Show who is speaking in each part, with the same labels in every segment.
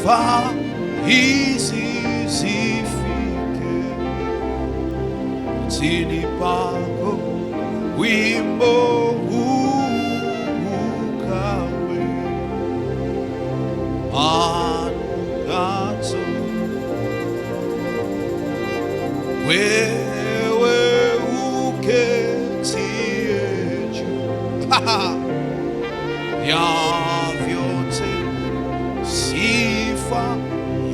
Speaker 1: sifa hizi zifike chini pako, wimbo huu ukawe manukato. Wewe uketie juu ya vyote, sifa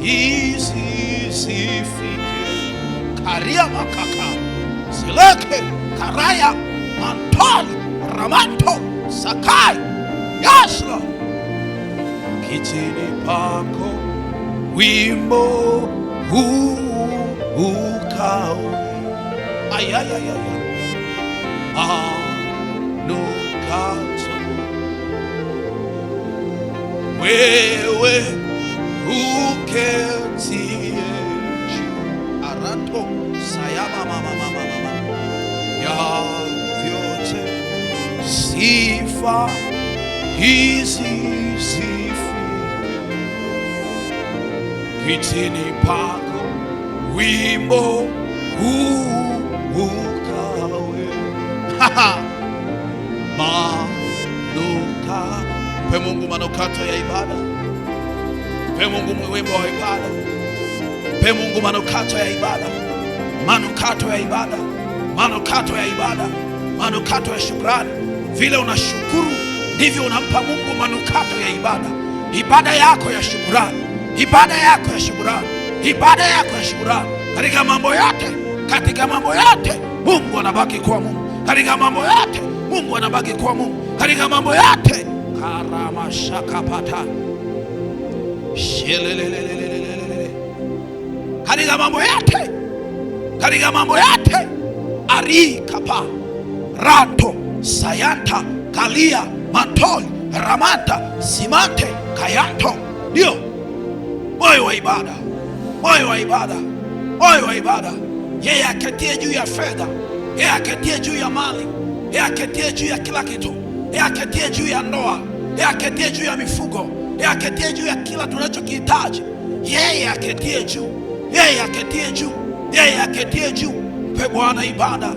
Speaker 1: hizi zifike. Karia makaka sileke karaya mantoli ramanto sakai yasla kitini pako, wimbo huu ukawe ayayayaya manukato. Wewe uketie juu arato sayama mama ya vyote, sifa hizi zifike kitini pako, wimbo huu ukawe manuka. Mpe Mungu manukato ya ibada. Mpe Mungu wimbo wa ibada. Mpe Mungu manukato ya ibada. Manukato ya ibada. Manukato ya ibada. Manukato ya shukrani. Vile unashukuru ndivyo unampa Mungu manukato ya ibada. Ibada yako ya shukrani. Ibada yako ya shukrani. Ibada yako ya shukrani. Katika mambo yote, katika mambo yote Mungu anabaki kuwa Mungu. Katika mambo yote Mungu anabaki kuwa Mungu. Katika mambo yote karama shakapata shelelelelelelele. Katika mambo yote, katika mambo yote ari kapa rato sayanta kalia mantoli ramanta simante kayanto. Ndio moyo wa ibada, moyo wa ibada, moyo wa ibada. Yeye aketie juu ya fedha, yeye aketie juu ya mali, yeye aketie juu ya kila kitu, yeye aketie juu ya ndoa, yeye aketie juu ya mifugo, yeye aketie juu ya kila tunachokihitaji. Yeye aketie juu, yeye aketie juu, yeye aketie juu. Mpe Bwana ibada,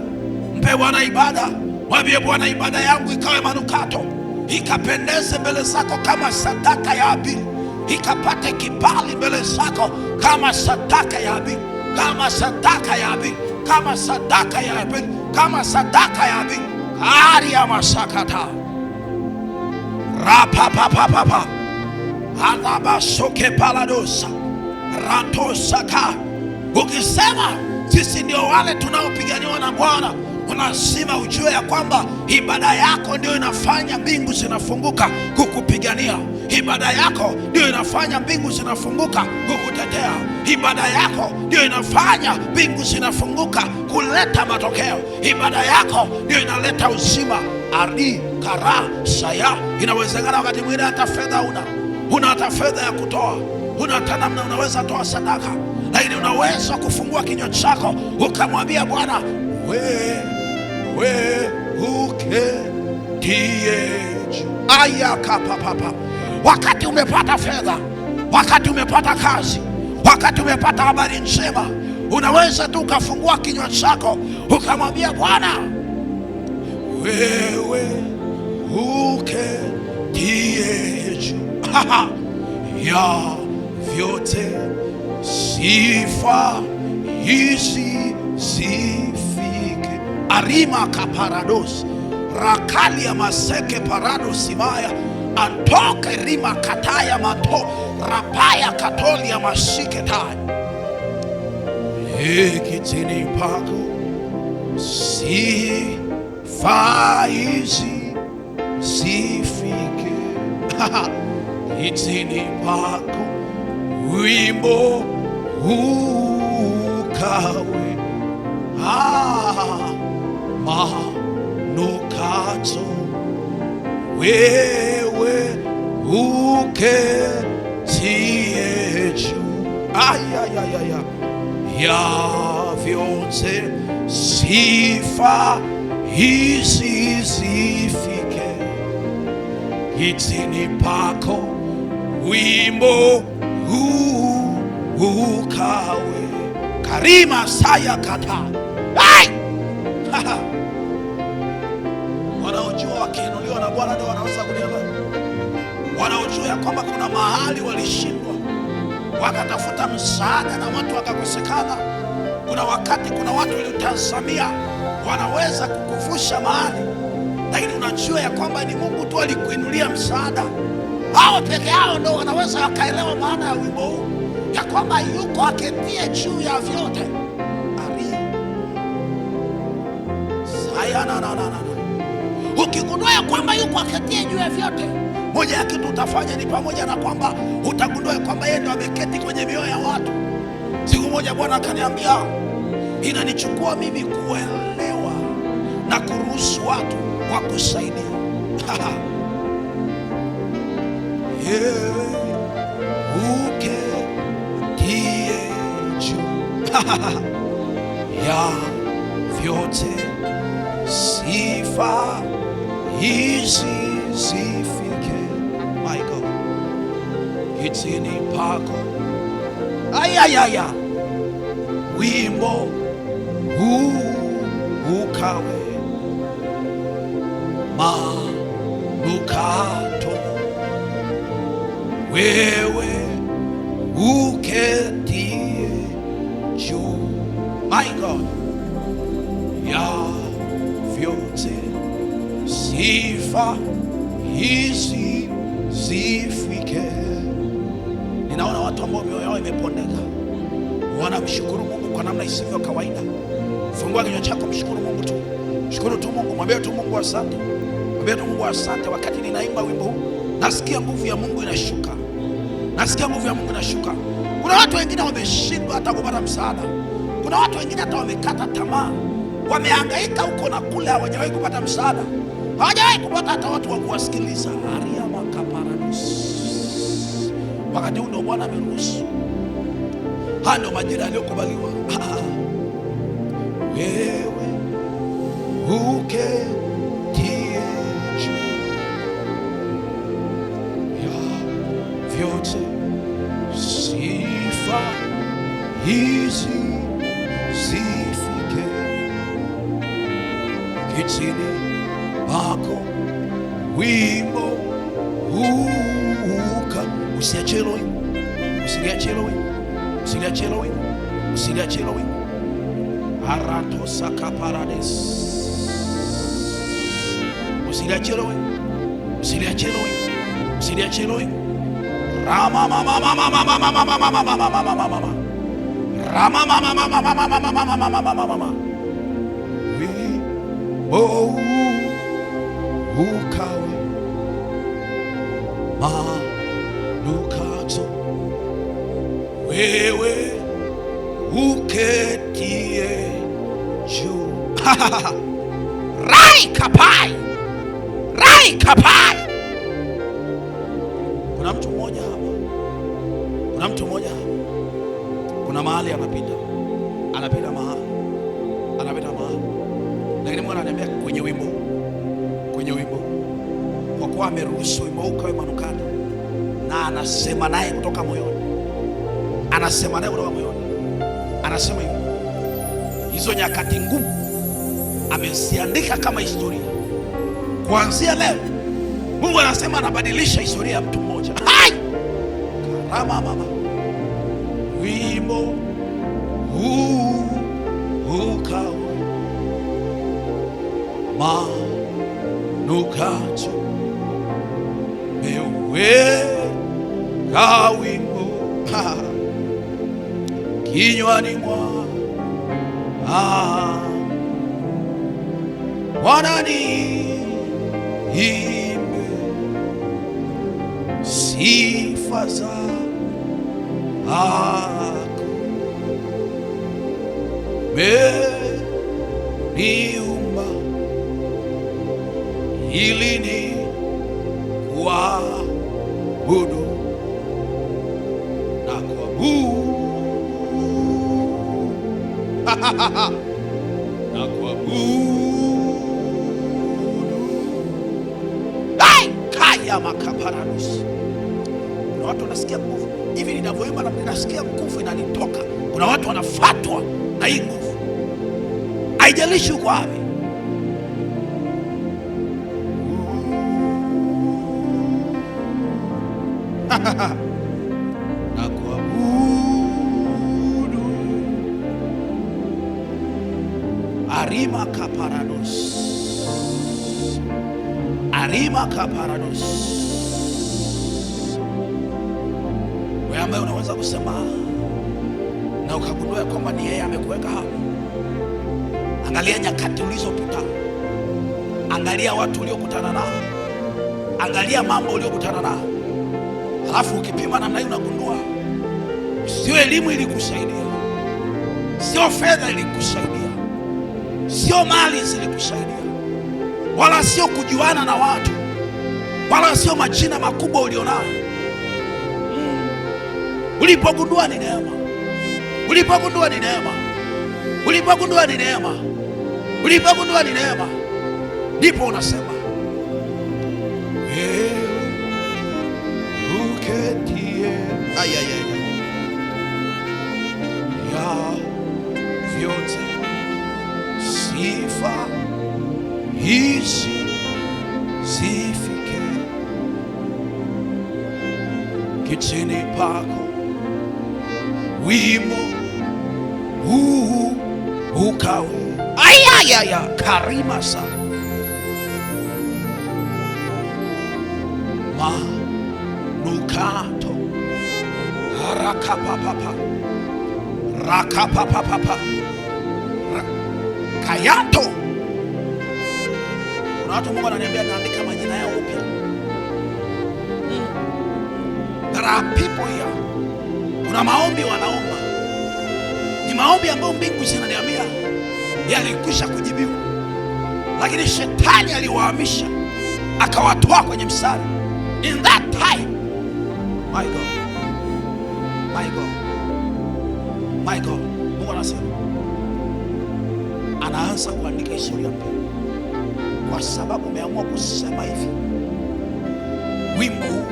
Speaker 1: mpe Bwana ibada. Mwambie Bwana, ibada yangu ikawe manukato, ikapendeze mbele zako kama sadaka ya Abili, ikapate kibali mbele zako kama sadaka ya Abili, kama sadaka ya Abili, kama sadaka ya Abili, kama sadaka ya Abili. Ari ya masakata rapapapapapa anabasoke paladosa rantosaka. Ukisema sisi ndio wale tunaopiganiwa na Bwana, lazima ujue ya kwamba ibada yako ndio inafanya mbingu zinafunguka kukupigania. Ibada yako ndio inafanya mbingu zinafunguka kukutetea. Ibada yako ndio inafanya mbingu zinafunguka kuleta matokeo. Ibada yako ndio inaleta uzima. Ari kara saya. Inawezekana wakati mwingine hata fedha una hata fedha ya kutoa, una hata namna unaweza toa sadaka, lakini unaweza kufungua kinywa chako ukamwambia Bwana, we uketie juu. Aya kapapapa. Wakati umepata fedha, wakati umepata kazi, wakati umepata habari njema, unaweza tu ukafungua kinywa chako ukamwambia Bwana, wewe uketie juu ya vyote, sifa hizi zifike. Arima kaparados rakali ya maseke parado simaya antoke rima kataya mato rapaya katoli ya mashike tai. Kitini pako, sifa hizi zifike. Kitini pako, wimbo ukawe manukato. Wewe uketie juu ayayayaya ya vyote, sifa hizi zifike. Kitini pako, wimbo ukawe karima saya kata. Wanaojua wakiinuliwa na Bwana ndio wanaweza kulielewa. Wanaojua ya kwamba kuna mahali walishindwa wakatafuta msaada na watu wakakosekana. Kuna wakati kuna watu waliotazamia wanaweza kukuvusha mahali, lakini unajua ya kwamba ni Mungu tu alikuinulia msaada. Hao peke yao ndio wanaweza wakaelewa maana ya wimbo huu, ya kwamba yuko aketie juu ya vyote. Ukigundua ya kwamba yuko aketie juu ya vyote, moja ya kitu utafanya ni pamoja na kwamba utagundua ya kwamba yeye ndio ameketi kwenye mioyo ya watu. Siku moja Bwana akaniambia, inanichukua mimi kuelewa na kuruhusu watu wakusaidia. Uketie juu ya vyote, sifa hizi zifike, my God, hitini pako. Ayayaya, wimbo huu ukawe manukato, wewe uketie juu, my God, ya vyote, sifa hizi zifike. Ninaona watu ambao mioyo yao imepondeka wanamshukuru Mungu kwa namna isivyo kawaida. Fungua kinywa chako, mshukuru Mungu tu. Shukuru tu Mungu, mwambie tu Mungu asante. Mwambie tu Mungu asante. Wakati ninaimba wimbo huu, nasikia nguvu ya Mungu inashuka. Nasikia nguvu ya Mungu inashuka. Kuna watu wengine wameshindwa hata kupata msaada. Kuna watu wengine hata wamekata tamaa. Wamehangaika huko na kule, hawajawahi kupata msaada. Hawajawahi kupata hata watu wa kuwasikiliza. Aria makaparadus. Wakati huu ndio Bwana ameruhusu. Haya ndio majira yaliyokubaliwa. Wewe uketie juu ya vyote, sifa hizi zifike kitini pako, wimbo huu usiachie hilo wimbo, usiliachie hilo wimbo, usiliachie hilo wimbo, usiliachie hilo wimbo. Arato saka parades, usiliachie hilo wimbo, usiliachie hilo wimbo, usiliachie hilo wimbo. Rama mama mama mama mama mama mama mama mama, Rama mama mama mama mama mama mama mama. Wimbo ukawe manukato, wewe uketie juu. Rai kapai, rai kapai. Kuna mtu mmoja hapa, kuna mtu mmoja hapa, kuna mahali anapita mahali, anapita mahali, lakini Mungu ananiambia kwenye wimbo, kwa kuwa ameruhusu wimbo ukawe manukato, na anasema naye kutoka moyoni, anasema hivi, hizo nyakati ngumu ameziandika kama historia. Kuanzia leo Mungu anasema anabadilisha historia ya mtu mmoja. Karama mama, wimbo huu ukawe manukato, wewe kawimbo kinywani mwa Bwana, niimbe sifa zako, umeniumba ili nikuabudu na kuabudu na kuabudu. Kaya makaparanus. Kuna watu wanasikia nguvu hivi ninavyoimba na ninasikia nguvu inanitoka. Kuna watu wanafatwa na hii nguvu, haijalishi uko wapi. Na kuabudu arima kaparados, arima kaparados. Wewe ambaye unaweza kusema na ukagundua kwamba ni yeye amekuweka hapo, angalia nyakati ulizopita, angalia watu uliokutana nao, angalia mambo uliokutana nao. Alafu ukipima namna hiyo unagundua sio elimu ilikusaidia, sio fedha ilikusaidia, sio mali zilikusaidia, wala sio kujuana na watu, wala sio majina makubwa ulionayo. Ulipogundua ni neema, ulipogundua ni neema, ulipogundua ni neema, ulipogundua ni neema, ndipo unasema uketie ya vyote, sifa hizi zifike kitini pako, wimbo huu ukawe karima sana. Manukato harakapapapa rakapapapa kayato. Kuna watu Mungu ananiambia naandika majina yao upya. There are people here, kuna maombi wanaomba, ni maombi ambayo mbingu zinaniambia yalikwisha kujibiwa, lakini shetani aliwahamisha akawatoa kwenye mstari. In that time, my God, my God, my God, Mungu anasema anaanza kuandika historia mpya, kwa sababu umeamua kusema hivi, wimbo huu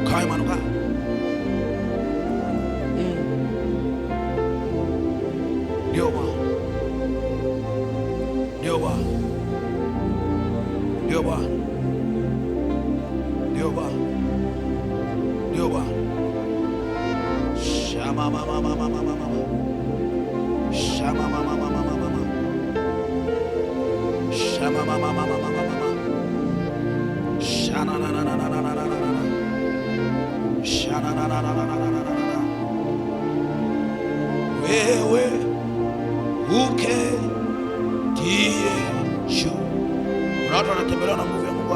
Speaker 1: ukawe manukato. Ndio Bwana, ndio Bwana, ndio Bwana, ndio Bwana, ndio Bwana. Shama mama mama mama mama, shama mama mama mama mama, shama mama mama mama mama, shana na na na na na na na na, shana na na na na na na na. Wewe uketie juu. Kuna watu wanatembelewa na nguvu ya Mungu.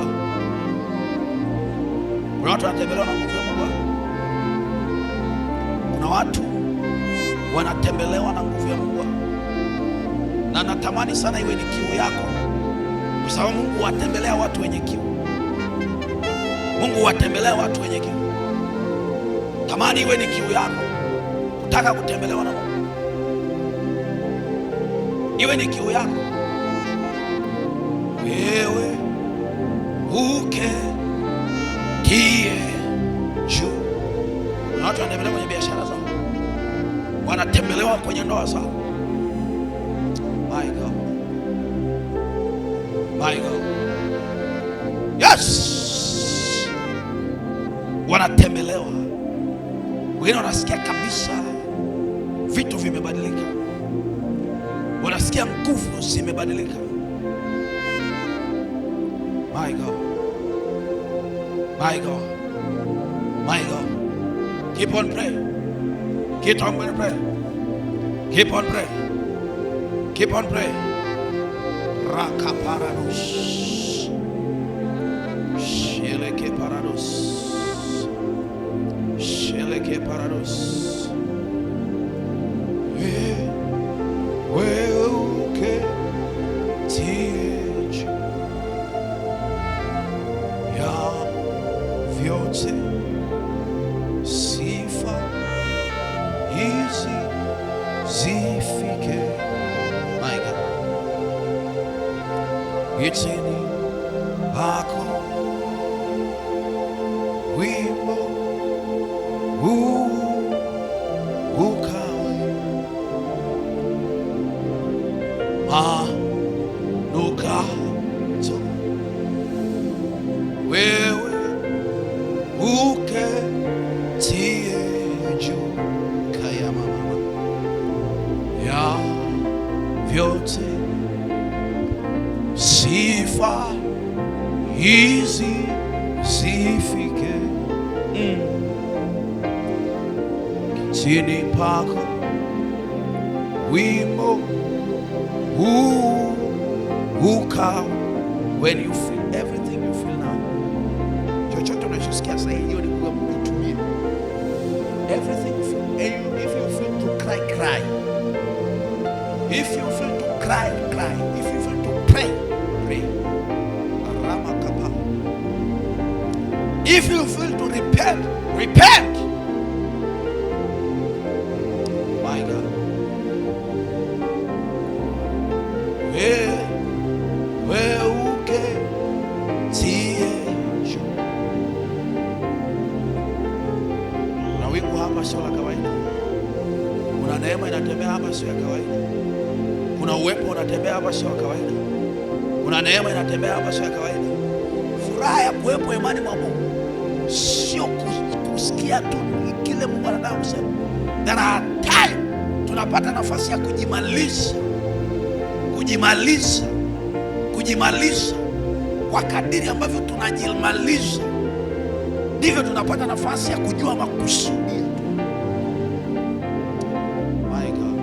Speaker 1: Kuna watu wanatembelewa na nguvu ya Mungu. Kuna watu wanatembelewa na nguvu ya Mungu, na natamani sana iwe ni kiu yako, kwa sababu Mungu huwatembelea watu wenye kiu. Mungu huwatembelea watu wenye kiu. Tamani iwe ni kiu yako kutaka kutembelewa na Mungu, iwe ni kiu yako. Wewe uketie juu. Na watu wanatembelewa kwenye biashara zao, wanatembelewa kwenye ndoa zao. My God, my God, yes, wanatembelewa. Wengine wanasikia kabisa vitu vimebadilika, wanasikia nguvu zimebadilika. My God, my God, my God. Keep on praying. Keep on praying. Keep on praying. Keep on praying. Rakaparados. Sheleke parados. Sheleke parados. Vyote sifa hizi zifike, my God, kitini pako, wimbo manukato, wewe uketie juu kaya mama ya vyote, sifa hizi zifike kitini pako, wimbo huu ukao. When you feel everything you feel now, chochote unachosikia sasa, hiyo ni kwa kutumia everything you feel. If you feel to cry, cry. If you feel to cry, cry. If you feel to pray, pray. If you feel to repent, repent. My God. Wewe uketie juu. Kuna wingu hapa sio la kawaida. Kuna neema inatembea hapa sio ya kawaida. Kuna uwepo unatembea hapa sio ya kawaida. Kuna neema inatembea hapa sio ya kawaida. Furaha ya kuwepo imani mwa Mungu sio kusikia tu kile Mungu anataka kusema. There are time tunapata nafasi ya kujimaliza kwa kadiri ambavyo tunajimaliza, ndivyo tunapata nafasi ya kujua makusudi yetu. My God.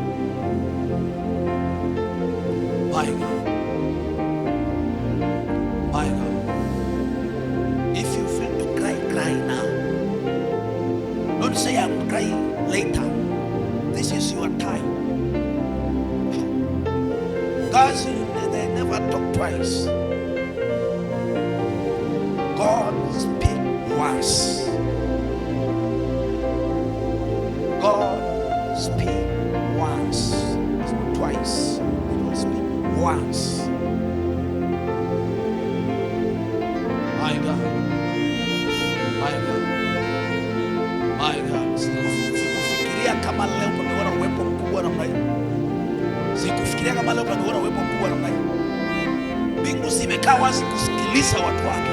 Speaker 1: My God. My God. If you feel to cry, cry now. Don't say I'm crying later. This is your time. Guys, they never talk twice. God speaks once. God speaks once. It's not twice. God speaks once. My God. My God. My God. Sikufikiria kama leo tumeona uwepo mkubwa namna hii. Sikufikiria kama leo tumeona uwepo mkubwa namna hii. Mbingu zimekaa wazi kusikiliza watu wake.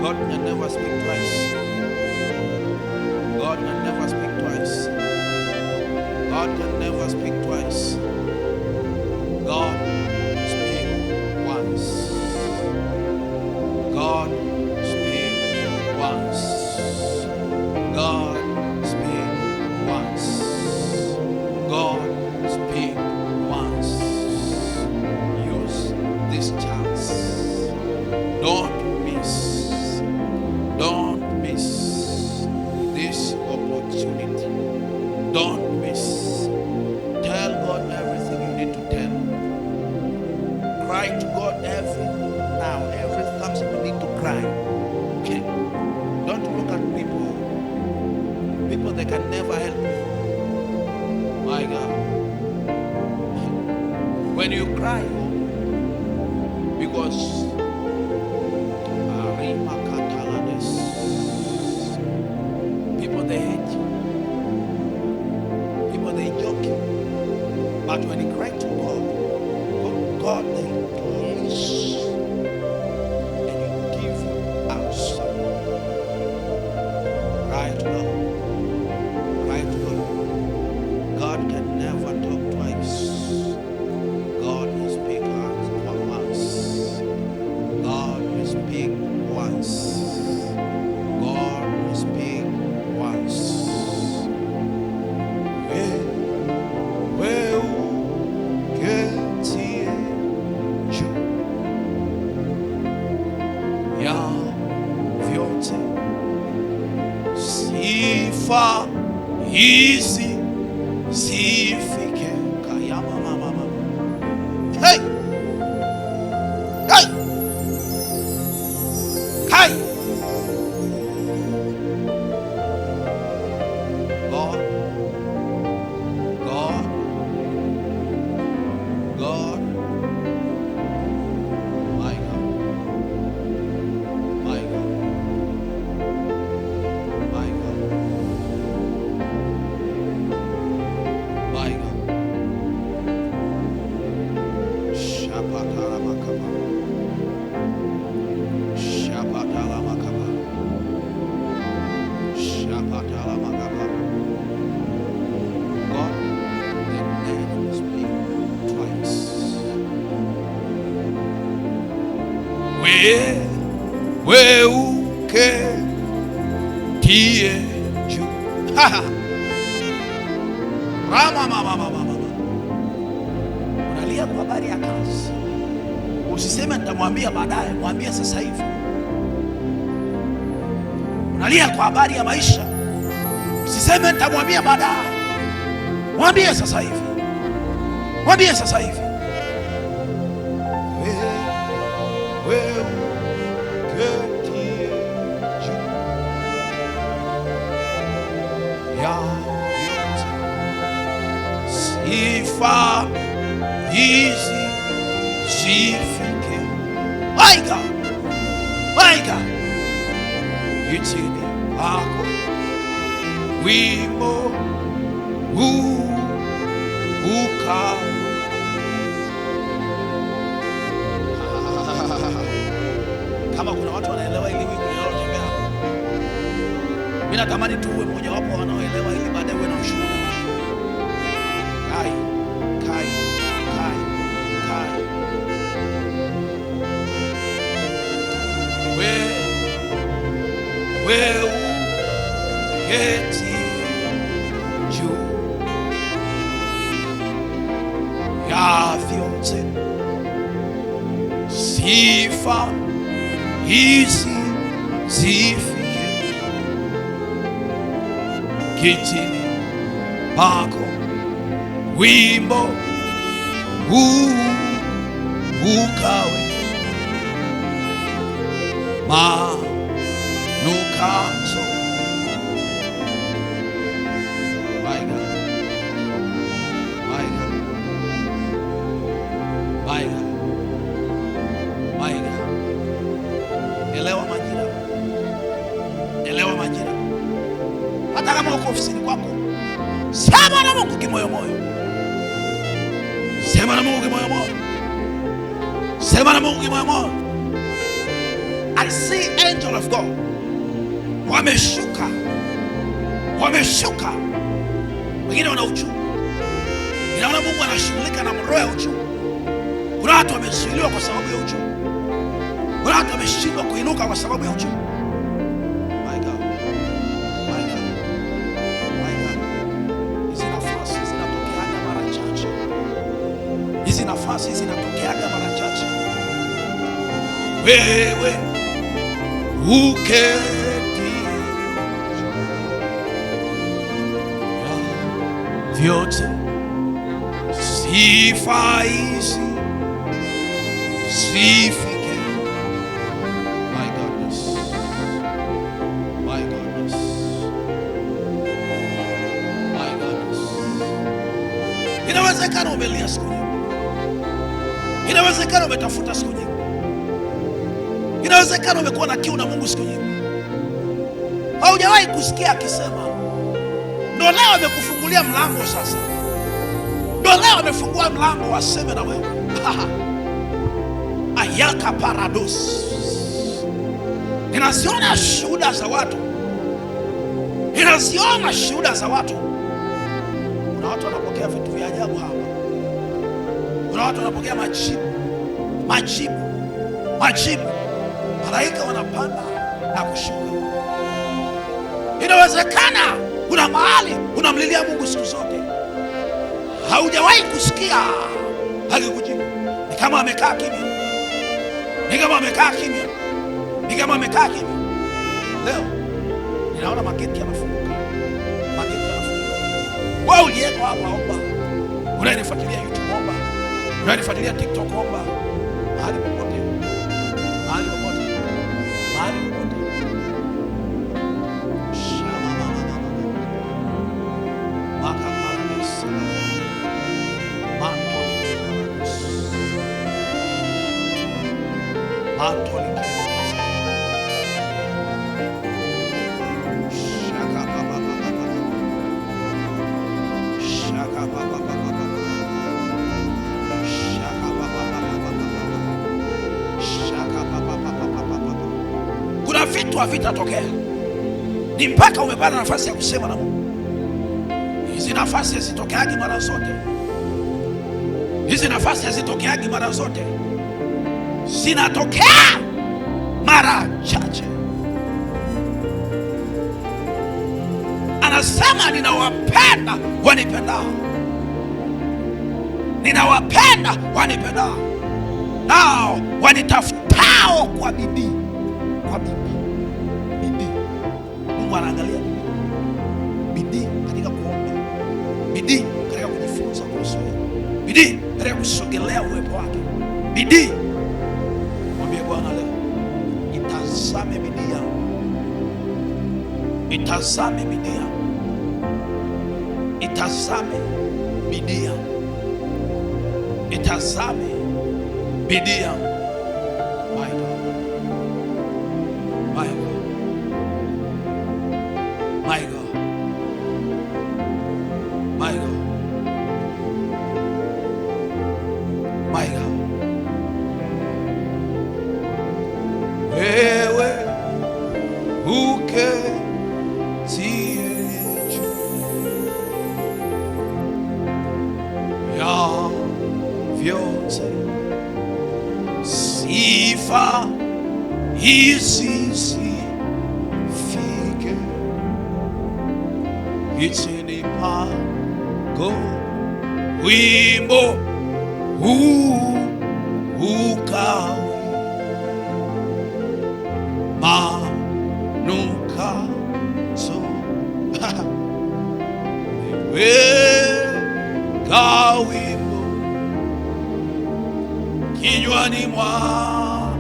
Speaker 1: God can never speak twice. God can never speak twice. God can never speak twice. God speak once. God speak once. God speak once. God speak once. Use this chance. Don't miss. Don't miss this opportunity. Don't miss. Tell God everything you need to tell. Cry to God every time you need to cry. Okay? Don't look at people. People, they can never help you. My God. When you cry, because people, they hate you. People, they joke you. But when you cry to God, they bless and He give you answer. Cry to God. Cry to God. God can never talk twice. God will speak once. God will speak once. God will speak once. Wewe uketie juu ya vyote, sifa hizi zifike kaya mama. Hey! Hey! Hey! God, God, God, Tie juu. Unalia kwa habari ya kazi, usiseme nitamwambia baadaye, mwambie sasa hivi. Unalia kwa habari ya maisha, usiseme nitamwambia baadaye, mwambie sasa hivi, mwambie sasa hivi. Wewe ketie juu ya yote, sifa hizi zifike. My God, my God, itini pako wimbo huu uka. Kama kuna watu wanaelewa ili wimbo linalotembea, mimi natamani tuwe mmoja wapo wanaoelewa ili baadaye uwe na ushuhuda. Kai kai kai kai, wewe keti juu ya vyote, sifa hizi zifike kitini pako, wimbo huu ukawe manukato. My God, my God, my God, my God. Elewa majira, elewa majira. Hata kama uko ofisini kwako, sema na Mungu kimoyo moyo, sema na Mungu kimoyo moyo, sema na Mungu kimoyo moyo. I see angel of God wameshuka, wameshuka. Wengine wana uchungu, ninaona Mungu anashughulika na roho ya uchungu. Kuna watu wamezuiliwa kwa sababu ya uchungu, kuna watu wameshindwa kuinuka kwa sababu ya uchungu. My God, my God, my God. Hizi nafasi zinatokeaga mara chache, hizi nafasi zinatokeaga mara chache. Wewe uketi vyote, sifa hizi zifike. My goodness, my goodness, my goodness. Inawezekana umelia siku nyingi, inawezekana umetafuta siku nyingi, inawezekana umekuwa na kiu na Mungu siku nyingi, haujawahi kusikia akisema. Ndio leo amekufungulia mlango sasa, ndio leo amefungua mlango aseme na wewe. Ayaka parados. Ninaziona shuhuda za watu, ninaziona shuhuda za watu. Kuna watu wanapokea vitu vya ajabu hapa, kuna watu wanapokea majibu, majibu, majibu. Malaika wanapanda na kushuka. Inawezekana kuna mahali unamlilia Mungu siku zote, haujawahi kusikia akikujibu. Ni kama amekaa kimya, ni kama amekaa kimya, ni kama amekaa kimya. Leo ninaona mageti yanafunguka, mageti yanafunguka. Wewe uliyeko hapa omba, unanifuatilia YouTube omba, unanifuatilia TikTok omba, mahali popote, mahali popote, mahali popote. vitu havitatokea. Ni mpaka umepata nafasi ya kusema na Mungu. Hizi nafasi hazitokeagi mara zote. Hizi nafasi hazitokeagi mara zote. Zinatokea mara chache. Anasema ninawapenda wanipendao. Ninawapenda wanipendao. Nao wanitafutao kwa bidii. Kwa bidii. Bidii. Mungu anaangalia bidii katika kuomba. Bidii katika kujifunza kuhusu yeye. Bidii katika kusogelea uwepo wake. Bidii. Mwambie Bwana leo, itazame bidii yangu. Itazame bidii yangu. Itazame bidii yangu. Itazame bidii yangu. My God. My God. My God. My God. My God. Wewe uketie juu ya vyote, sifa hizi zifike kitini pako, wimbo huu ukawe manukato. Weka wimbo kinywani mwangu,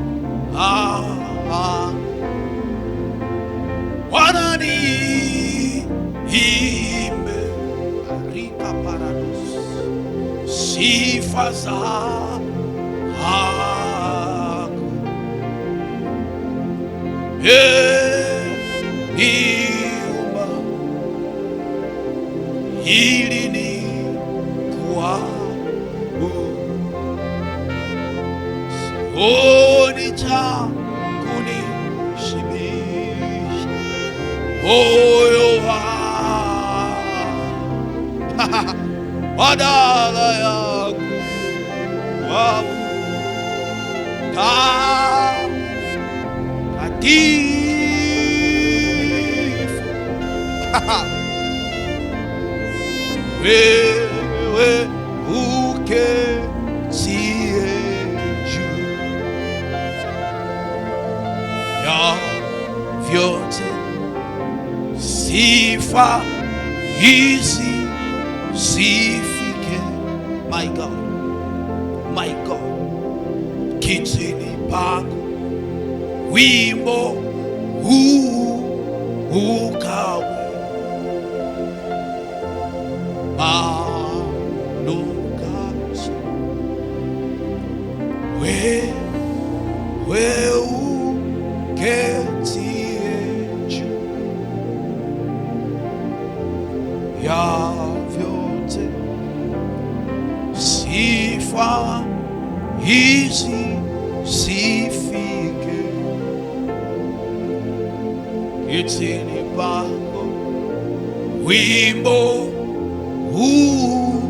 Speaker 1: Bwana niimbe arika parados, sifa zako niumba ili ni kuabudu. Sioni cha kunishibisha moyo wangu badala ya kuabudu takatifu. Wewe uketie juu ya vyote, sifa hizi zifike. My God, my God, kitini pako, wimbo huu ukawe manukato. Wewe uketie juu ya vyote, sifa hizi zifike kitini pako, wimbo huu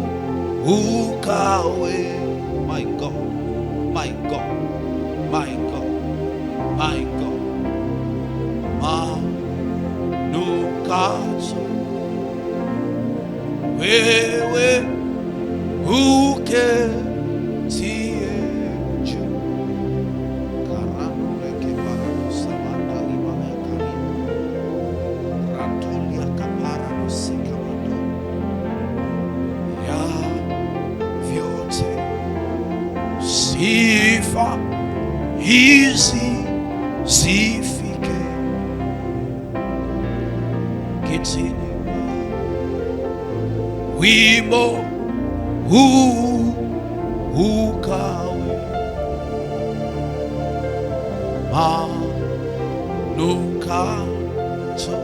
Speaker 1: ukawe. My God, my God, my God, my God, manukato. Wewe uketie juu karanureke baranusamanda limanekari ratulia kaparanusikamando ya vyote, sifa hizi zifike kitini, wimbo huu ukawe manukato.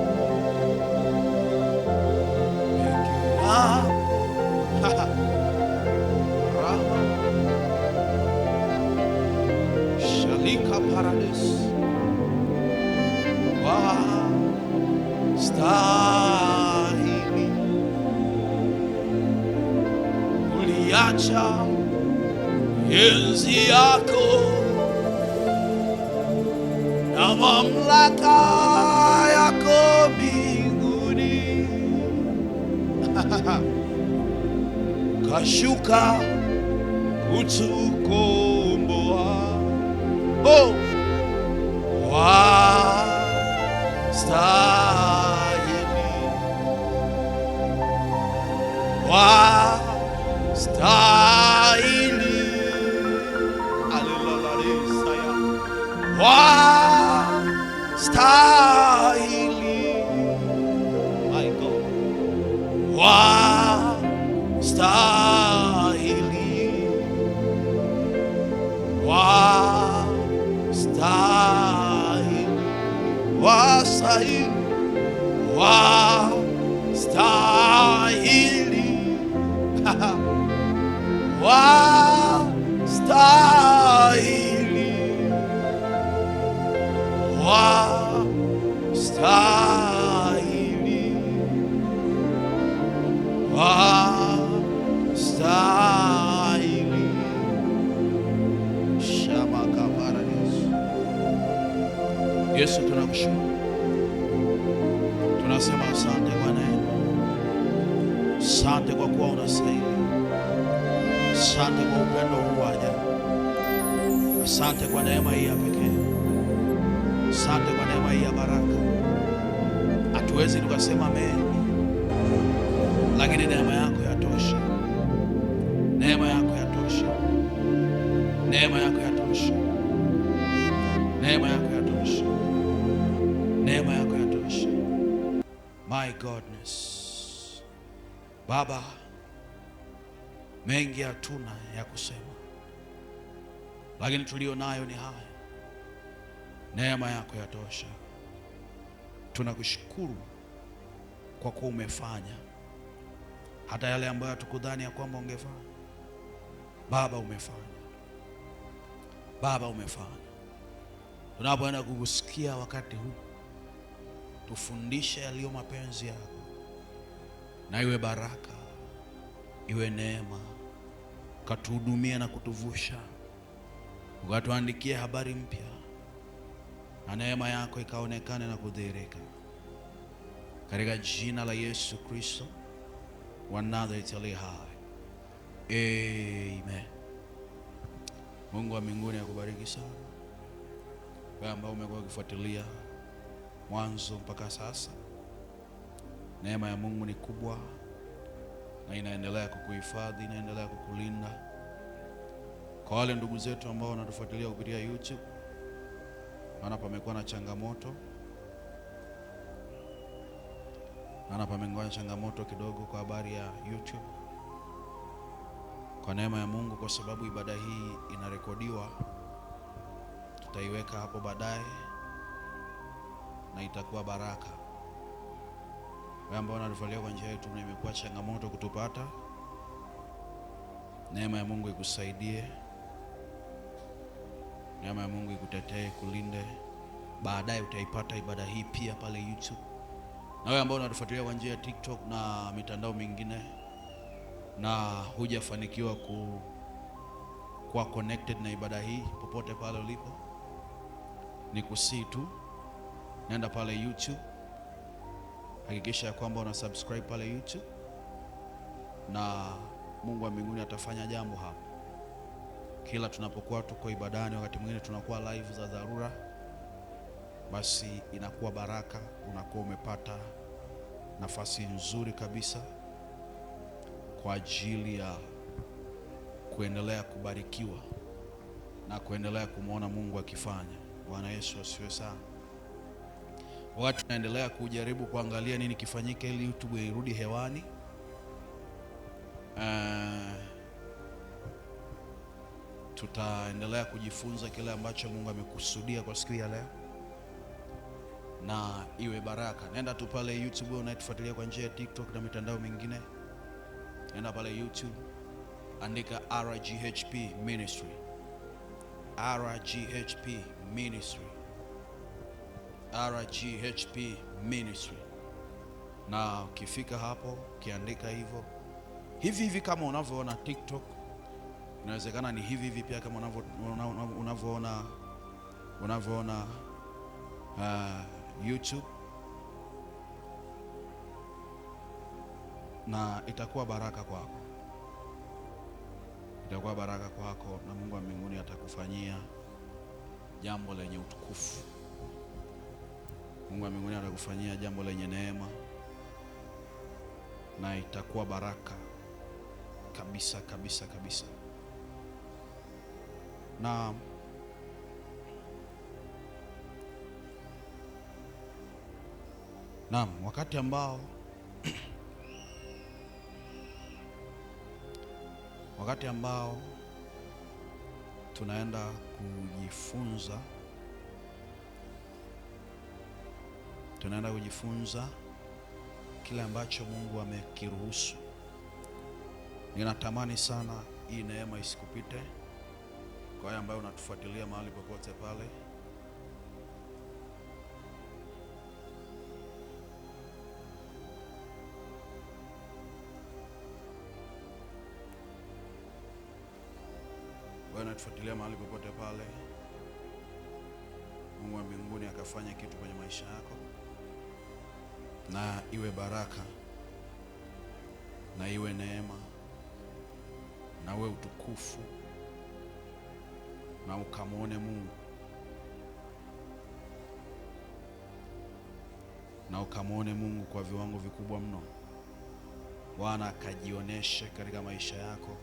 Speaker 1: Shalika paradis wastahili. Uliacha enzi yako na mamlaka yako mbinguni, kashuka kutukomboa. Oh, wastahili, wastahili, alelalaresaya, wastahili, my God, wastahili, wastahili, wastahili, wastahili, wastahili, wastahili, wastahili. Shamakabara Yesu, tunakushukuru. Tunasema asante kwa neema. Asante kwa kuwa unastahili. Asante kwa upendo huu wa ajabu. Asante kwa neema hii ya pekee. Asante kwa neema hii ya baraka. Hatuwezi tukasema mengi, lakini neema yako yatosha. Neema yako yatosha. Neema yako yatosha. Neema yako yatosha. Neema yako yatosha. My goodness. Baba, mengi hatuna ya kusema, lakini tulio nayo ni haya. Neema yako yatosha. Tunakushukuru kwa kuwa umefanya hata yale ambayo hatukudhani ya kwamba ungefanya. Baba, umefanya. Baba, umefanya. Tunapoenda kukusikia wakati huu, tufundishe yaliyo mapenzi yako, na iwe baraka, iwe neema. Ukatuhudumie na kutuvusha, ukatuandikie habari mpya, na neema yako ikaonekane na kudhihirika, katika jina la Yesu Kristo wa Nazareti aliye hai. Amen. Mungu wa mbinguni akubariki sana wewe ambao umekuwa ukifuatilia mwanzo mpaka sasa. Neema ya Mungu ni kubwa na inaendelea kukuhifadhi, inaendelea kukulinda. Kwa wale ndugu zetu ambao wanatufuatilia kupitia YouTube, maana pamekuwa na changamoto, kidogo kwa habari ya YouTube. Kwa neema ya Mungu, kwa sababu ibada hii inarekodiwa, tutaiweka hapo baadaye na itakuwa baraka. Wewe ambao unatufuatilia kwa njia ya YouTube na imekuwa changamoto kutupata, neema ya Mungu ikusaidie. Neema ya Mungu ikutetee, kulinde. Baadaye utaipata ibada hii pia pale YouTube. Na wewe ambao unatufuatilia kwa njia ya TikTok na mitandao mingine na hujafanikiwa kuwa connected na ibada hii, popote pale ulipo, ni kusii tu, nenda pale YouTube, hakikisha ya kwamba una subscribe pale YouTube, na Mungu wa mbinguni atafanya jambo hapa. Kila tunapokuwa tuko ibadani, wakati mwingine tunakuwa live za dharura, basi inakuwa baraka. Unakuwa umepata nafasi nzuri kabisa kwa ajili ya kuendelea kubarikiwa na kuendelea kumwona Mungu akifanya. Bwana Yesu asifiwe sana. Wakati tunaendelea kujaribu kuangalia nini kifanyike ili YouTube irudi hewani, tutaendelea kujifunza kile ambacho Mungu amekusudia kwa siku ya leo, na iwe baraka. Nenda tu pale YouTube, unatufuatilia kwa njia ya TikTok na mitandao mingine, nenda pale YouTube, andika RGHP Ministry, RGHP Ministry, RGHP Ministry. Na ukifika hapo ukiandika hivyo hivi kama unavyoona TikTok, inawezekana ni hivi pia kama unavyoona YouTube, na itakuwa baraka kwako. Itakuwa baraka kwako, na Mungu wa mbinguni atakufanyia jambo lenye utukufu. Mungu wa mbinguni atakufanyia jambo lenye neema, na itakuwa baraka kabisa kabisa kabisa. Naam, wakati ambao tunaenda kujifunza kile ambacho Mungu amekiruhusu. Ninatamani sana hii neema isikupite. Kwa hiyo ambayo unatufuatilia mahali popote pale, Mungu wa mbinguni akafanya kitu kwenye maisha yako, na iwe baraka, na iwe neema, na uwe utukufu, na ukamwone Mungu, na ukamwone Mungu kwa viwango vikubwa mno. Bwana akajionyeshe katika maisha yako.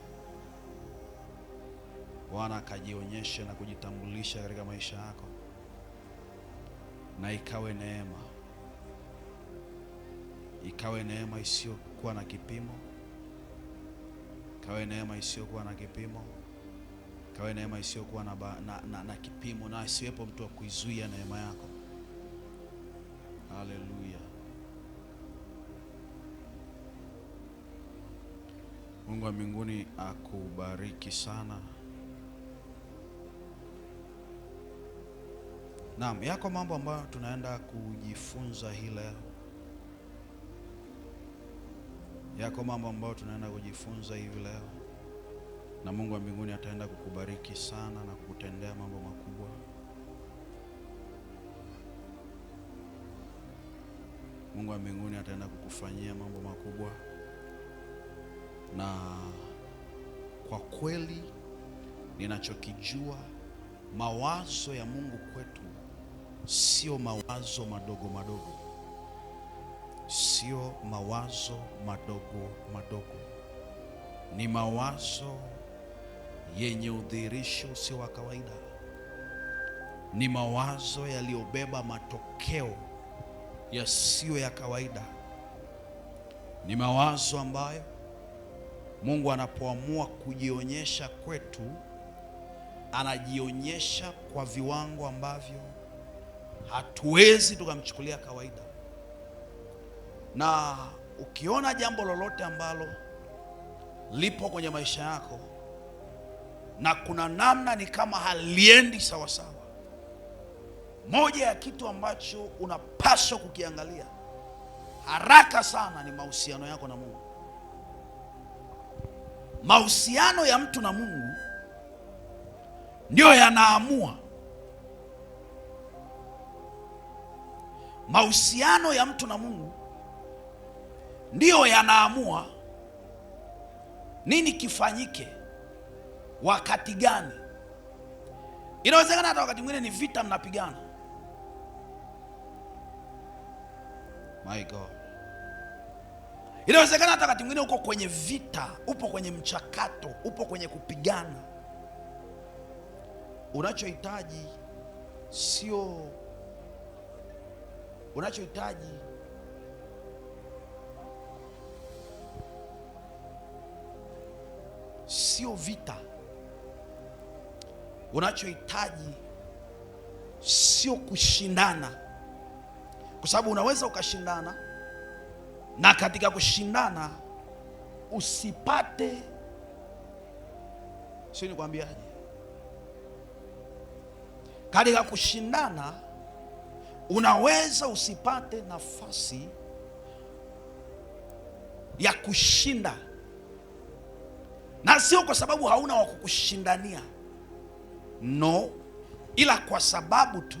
Speaker 1: Bwana akajionyeshe na kujitambulisha katika maisha yako, na ikawe neema. Ikawe neema isiyokuwa na kipimo. Ikawe neema isiyokuwa na kipimo. Ikawe neema isiyokuwa na kipimo, na asiwepo mtu wa kuizuia neema yako. Haleluya. Mungu wa mbinguni akubariki sana. Naam, yako mambo ambayo tunaenda kujifunza hii leo. Yako mambo ambayo tunaenda kujifunza hivi leo, na Mungu wa mbinguni ataenda kukubariki sana na kukutendea mambo makubwa. Mungu wa mbinguni ataenda kukufanyia mambo makubwa, na kwa kweli ninachokijua, mawazo ya Mungu kwetu sio mawazo madogo madogo. Sio mawazo madogo madogo. Ni mawazo yenye udhihirisho sio wa kawaida. Ni mawazo yaliyobeba matokeo yasiyo ya kawaida. Ni mawazo ambayo Mungu anapoamua kujionyesha kwetu, anajionyesha kwa viwango ambavyo hatuwezi tukamchukulia kawaida. Na ukiona jambo lolote ambalo lipo kwenye maisha yako na kuna namna ni kama haliendi sawa sawa, moja ya kitu ambacho unapaswa kukiangalia haraka sana ni mahusiano yako na Mungu. Mahusiano ya mtu na Mungu ndio yanaamua. Mahusiano ya mtu na Mungu ndio yanaamua nini kifanyike wakati gani. Inawezekana hata wakati mwingine ni vita mnapigana. My God. Inawezekana hata wakati mwingine uko kwenye vita, upo kwenye mchakato, upo kwenye kupigana. Unachohitaji sio vita. Unachohitaji sio kushindana, kwa sababu unaweza ukashindana na katika kushindana usipate, sio nikwambiaje, katika kushindana unaweza usipate nafasi ya kushinda, na sio kwa sababu hauna wa kukushindania, no, ila kwa sababu tu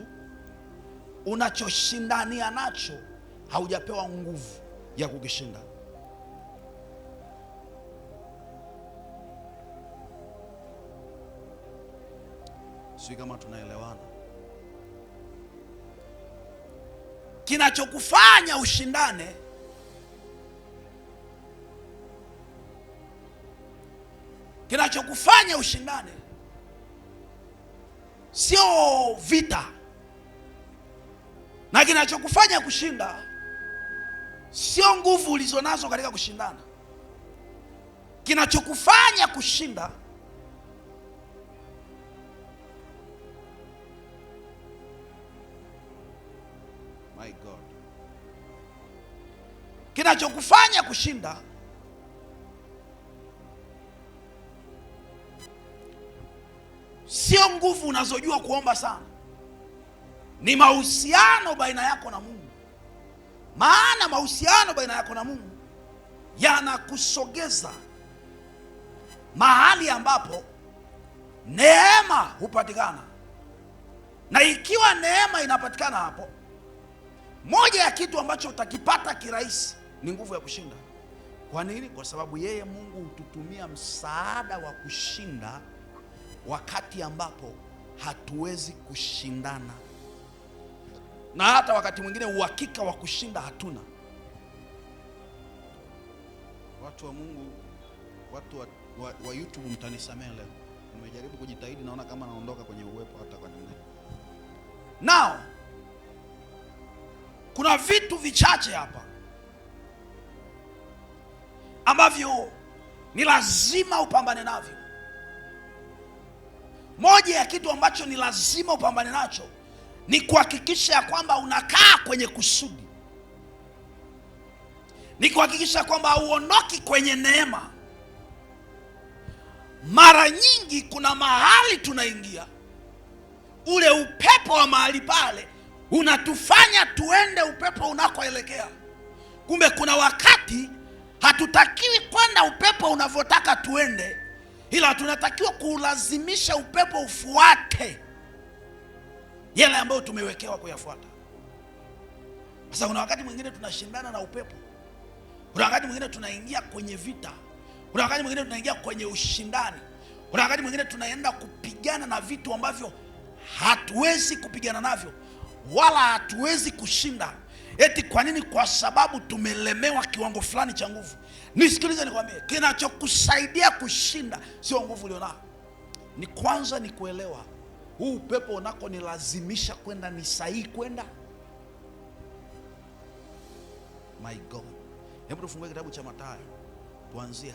Speaker 1: unachoshindania nacho haujapewa nguvu ya kukishinda. Sio kama tunaelewana? Kinachokufanya ushindane sio vita, na kinachokufanya kushinda sio nguvu ulizonazo katika kushindana. Kinachokufanya kushinda my God, kinachokufanya kushinda sio nguvu unazojua kuomba sana, ni mahusiano baina yako na Mungu. Maana mahusiano baina yako na Mungu yanakusogeza mahali ambapo neema hupatikana, na ikiwa neema inapatikana hapo, moja ya kitu ambacho utakipata kirahisi ni nguvu ya kushinda. Kwa nini? Kwa sababu yeye Mungu hututumia msaada wa kushinda wakati ambapo hatuwezi kushindana, na hata wakati mwingine uhakika wa kushinda hatuna. Watu wa Mungu, watu wa YouTube, mtanisamehe leo, nimejaribu kujitahidi, naona kama naondoka kwenye uwepo hata kwa namna. Now, kuna vitu vichache hapa ambavyo ni lazima upambane navyo. Moja ya kitu ambacho ni lazima upambane nacho ni kuhakikisha ya kwamba unakaa kwenye kusudi, ni kuhakikisha kwamba hauondoki kwenye neema. Mara nyingi kuna mahali tunaingia, ule upepo wa mahali pale unatufanya tuende upepo unakoelekea. Kumbe kuna wakati hatutakiwi kwenda upepo unavyotaka tuende, ila tunatakiwa kulazimisha upepo ufuate yale ambayo tumewekewa kuyafuata. Sasa kuna wakati mwingine tunashindana na upepo, kuna wakati mwingine tunaingia kwenye vita, kuna wakati mwingine tunaingia kwenye ushindani, kuna wakati mwingine tunaenda kupigana na vitu ambavyo hatuwezi kupigana navyo wala hatuwezi kushinda. Eti kwa nini? Kwa sababu tumelemewa kiwango fulani cha nguvu. Nisikilize nikwambie, kinachokusaidia kushinda sio nguvu ulionao. Ni kwanza ni kuelewa huu upepo unako nilazimisha kwenda ni sahihi kwenda. My God. Hebu tufungue kitabu cha Mathayo. Tuanzie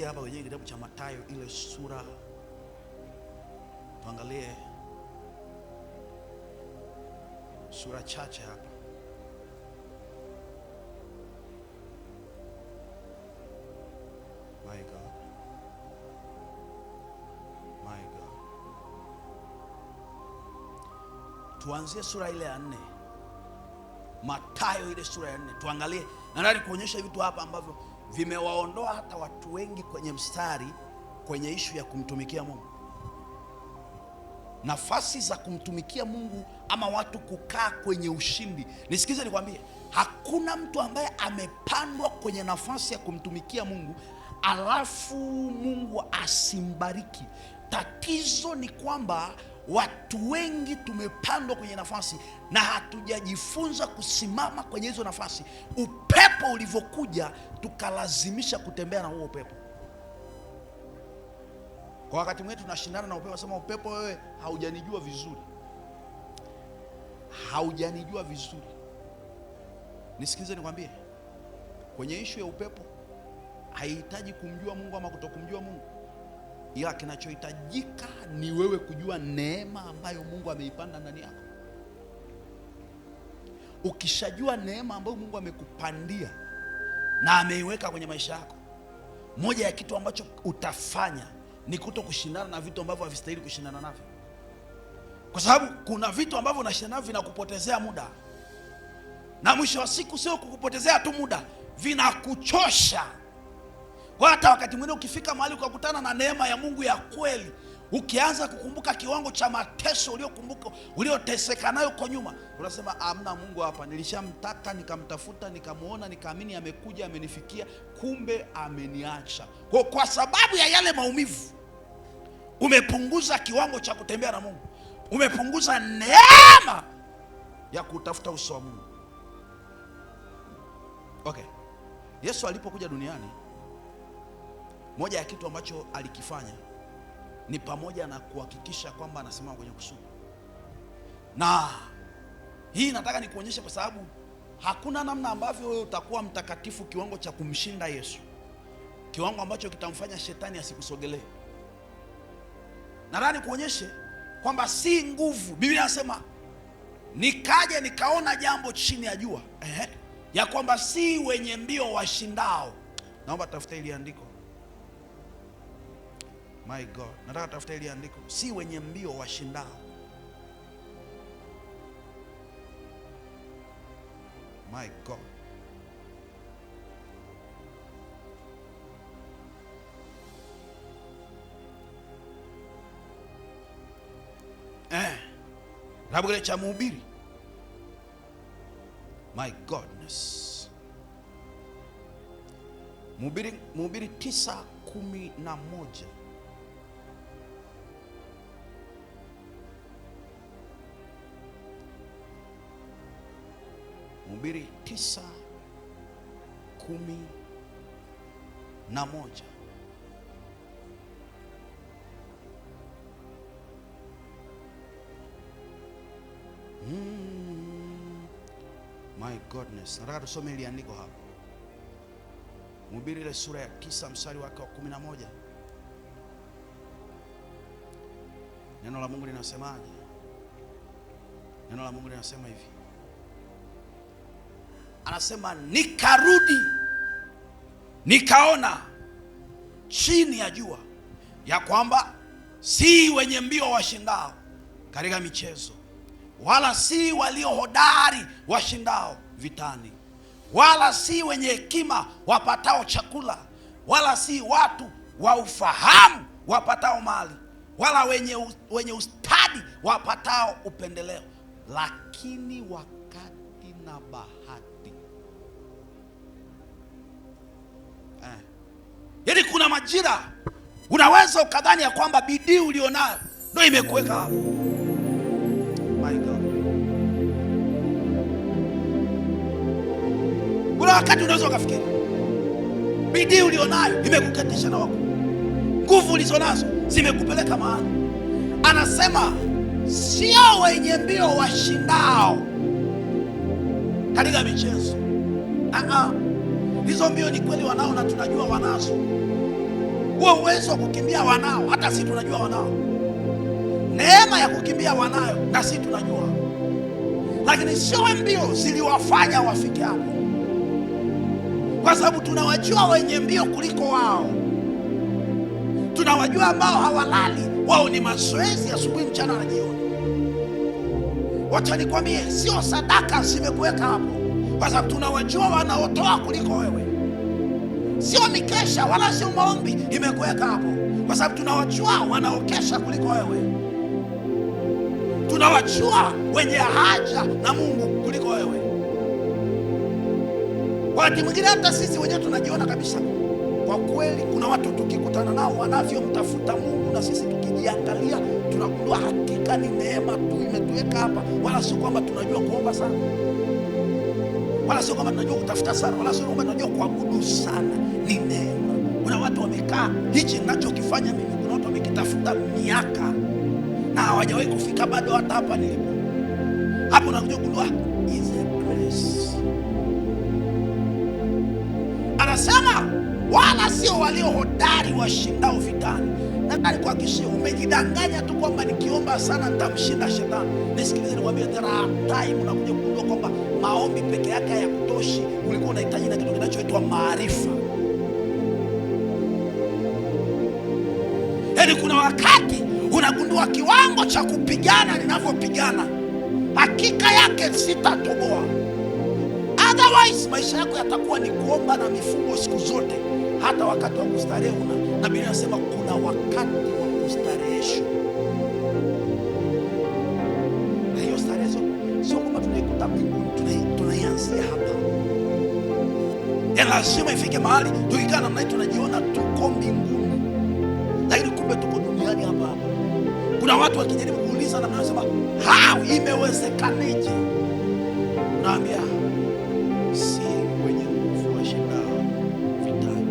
Speaker 1: hapa kwenye kitabu cha Mathayo, ile sura. Tuangalie sura chache hapa. My God. My God. Tuanzie sura ile ya 4. Mathayo ile sura ya 4. Tuangalie, na ndani kuonyesha vitu hapa ambavyo vimewaondoa hata watu wengi kwenye mstari, kwenye ishu ya kumtumikia Mungu. Nafasi za kumtumikia Mungu ama watu kukaa kwenye ushindi. Nisikize nikwambie, hakuna mtu ambaye amepandwa kwenye nafasi ya kumtumikia Mungu alafu Mungu asimbariki. Tatizo ni kwamba watu wengi tumepandwa kwenye nafasi na hatujajifunza kusimama kwenye hizo nafasi. Upepo ulivyokuja tukalazimisha kutembea na huo upepo. Kwa wakati mwingine tunashindana na upepo, sema upepo, wewe haujanijua vizuri. Nisikize nikwambie, kwenye ishu ya upepo haihitaji kumjua Mungu ama kutokumjua Mungu, ila kinachohitajika ni wewe kujua neema ambayo Mungu ameipanda ndani yako. Ukishajua neema ambayo Mungu amekupandia na ameiweka kwenye maisha yako, moja ya kitu ambacho utafanya ni kuto kushindana na vitu ambavyo havistahili kushindana navyo. kwa sababu kuna vitu ambavyo unashindana navyo vinakupotezea muda, na mwisho wa siku sio kukupotezea tu muda, vinakuchosha. Kwa hata wakati mwingine ukifika mahali ukakutana na neema ya Mungu ya kweli, ukianza kukumbuka kiwango cha mateso ulioteseka nayo kwa nyuma, unasema amna Mungu hapa, nilishamtaka, nikamtafuta, nikamuona, nikaamini amekuja, amenifikia, kumbe ameniacha. Kwa sababu ya yale maumivu umepunguza kiwango cha kutembea na Mungu, umepunguza neema ya kutafuta uso wa Mungu. Okay. Yesu alipokuja duniani, moja ya kitu ambacho alikifanya ni pamoja na kuhakikisha kwamba anasimama kwenye kusudi. Na hii nataka nikuonyeshe, kwa sababu hakuna namna ambavyo wewe utakuwa mtakatifu kiwango cha kumshinda Yesu, kiwango ambacho kitamfanya shetani asikusogelee. Nataka nikuonyeshe kwamba si nguvu. Biblia inasema nikaje nikaona jambo chini ya jua, ya kwamba si wenye mbio washindao. Naomba tafuta ili andiko. My God, nataka tafuta ili andiko. Si wenye mbio washindao. My God. Kitabu kile cha Mhubiri. My goodness. Mhubiri 9:11. Mhubiri 9:11. My goodness. Nataka tusome ile andiko hapa. Mhubiri ile sura ya 9 mstari wake wa 11. Neno la Mungu linasemaje? Neno la Mungu linasema hivi. Anasema nikarudi nikaona chini ya jua ya kwamba si wenye mbio washindao katika michezo, wala si walio hodari washindao vitani, wala si wenye hekima wapatao chakula, wala si watu wa ufahamu wapatao mali, wala wenye ustadi wapatao upendeleo, lakini wakati na bahati. Yaani kuna majira unaweza ukadhani ya kwamba bidii ulionayo ndio imekuweka hapo. My God. Kuna wakati unaweza ukafikiri bidii ulionayo imekuketisha na wako, nguvu ulizonazo zimekupeleka mahali. Anasema sio wenye mbio washindao katika michezo. Hizo mbio ni kweli wanao, na tunajua wanazo. Huo uwezo wa kukimbia wanao, hata sisi tunajua wanao. Neema ya kukimbia wanayo, na sisi tunajua. Lakini sio mbio ziliwafanya wafike hapo, kwa sababu tunawajua wenye mbio kuliko wao. Tunawajua ambao hawalali, wao ni mazoezi asubuhi, mchana na jioni. Wacha nikwambie, sio sadaka zimekuweka hapo, kwa sababu tunawajua wanaotoa kuliko wewe. Sio mikesha wala sio maombi imekuweka hapo, kwa sababu tunawajua wanaokesha kuliko wewe. Tunawajua wenye haja na Mungu kuliko wewe. Wakati mwingine hata sisi wenyewe tunajiona kabisa, kwa kweli kuna watu tukikutana nao wanavyomtafuta Mungu, na sisi tukijiangalia tunagundua hakika ni neema tu imetuweka hapa, wala sio kwamba tunajua kuomba sana, wala sio kwamba tunajua kutafuta sana, wala sio kwamba tunajua kuabudu sana. Ni neema. Kuna watu wamekaa, hichi ninachokifanya mimi, kuna watu wamekitafuta miaka na hawajawahi kufika bado hata hapa nilipo. Hapo unakuja kugundua is a grace. Anasema wala sio walio hodari washindao vitani. Nataka nikuhakikishie, umejidanganya tu kwamba nikiomba sana nitamshinda shetani. Nisikilize nikwambie, there are time unakuja kugundua kwamba maombi peke yake hayakutoshi. Ulikuwa unahitaji na kitu kinachoitwa maarifa. Yaani kuna wakati unagundua kiwango cha kupigana ninavyopigana, hakika yake sitatoboa. Otherwise maisha yako yatakuwa ni kuomba na mifungo siku zote, hata wakati wa kustarehe una. Na Biblia inasema kuna wakati wa kustareheshwa, na hiyo starehe sio kwamba tunaikuta mbinguni, tunaianzia hapa. Lazima ifike mahali tukikaa namna hii tunajiona tuko mbinguni, lakini kumbe tuko duniani hapa hapa. Kuna watu wakijaribu kuuliza na wanasema how, imewezekaneje? Naambia si wenye nguvu washindao vitani.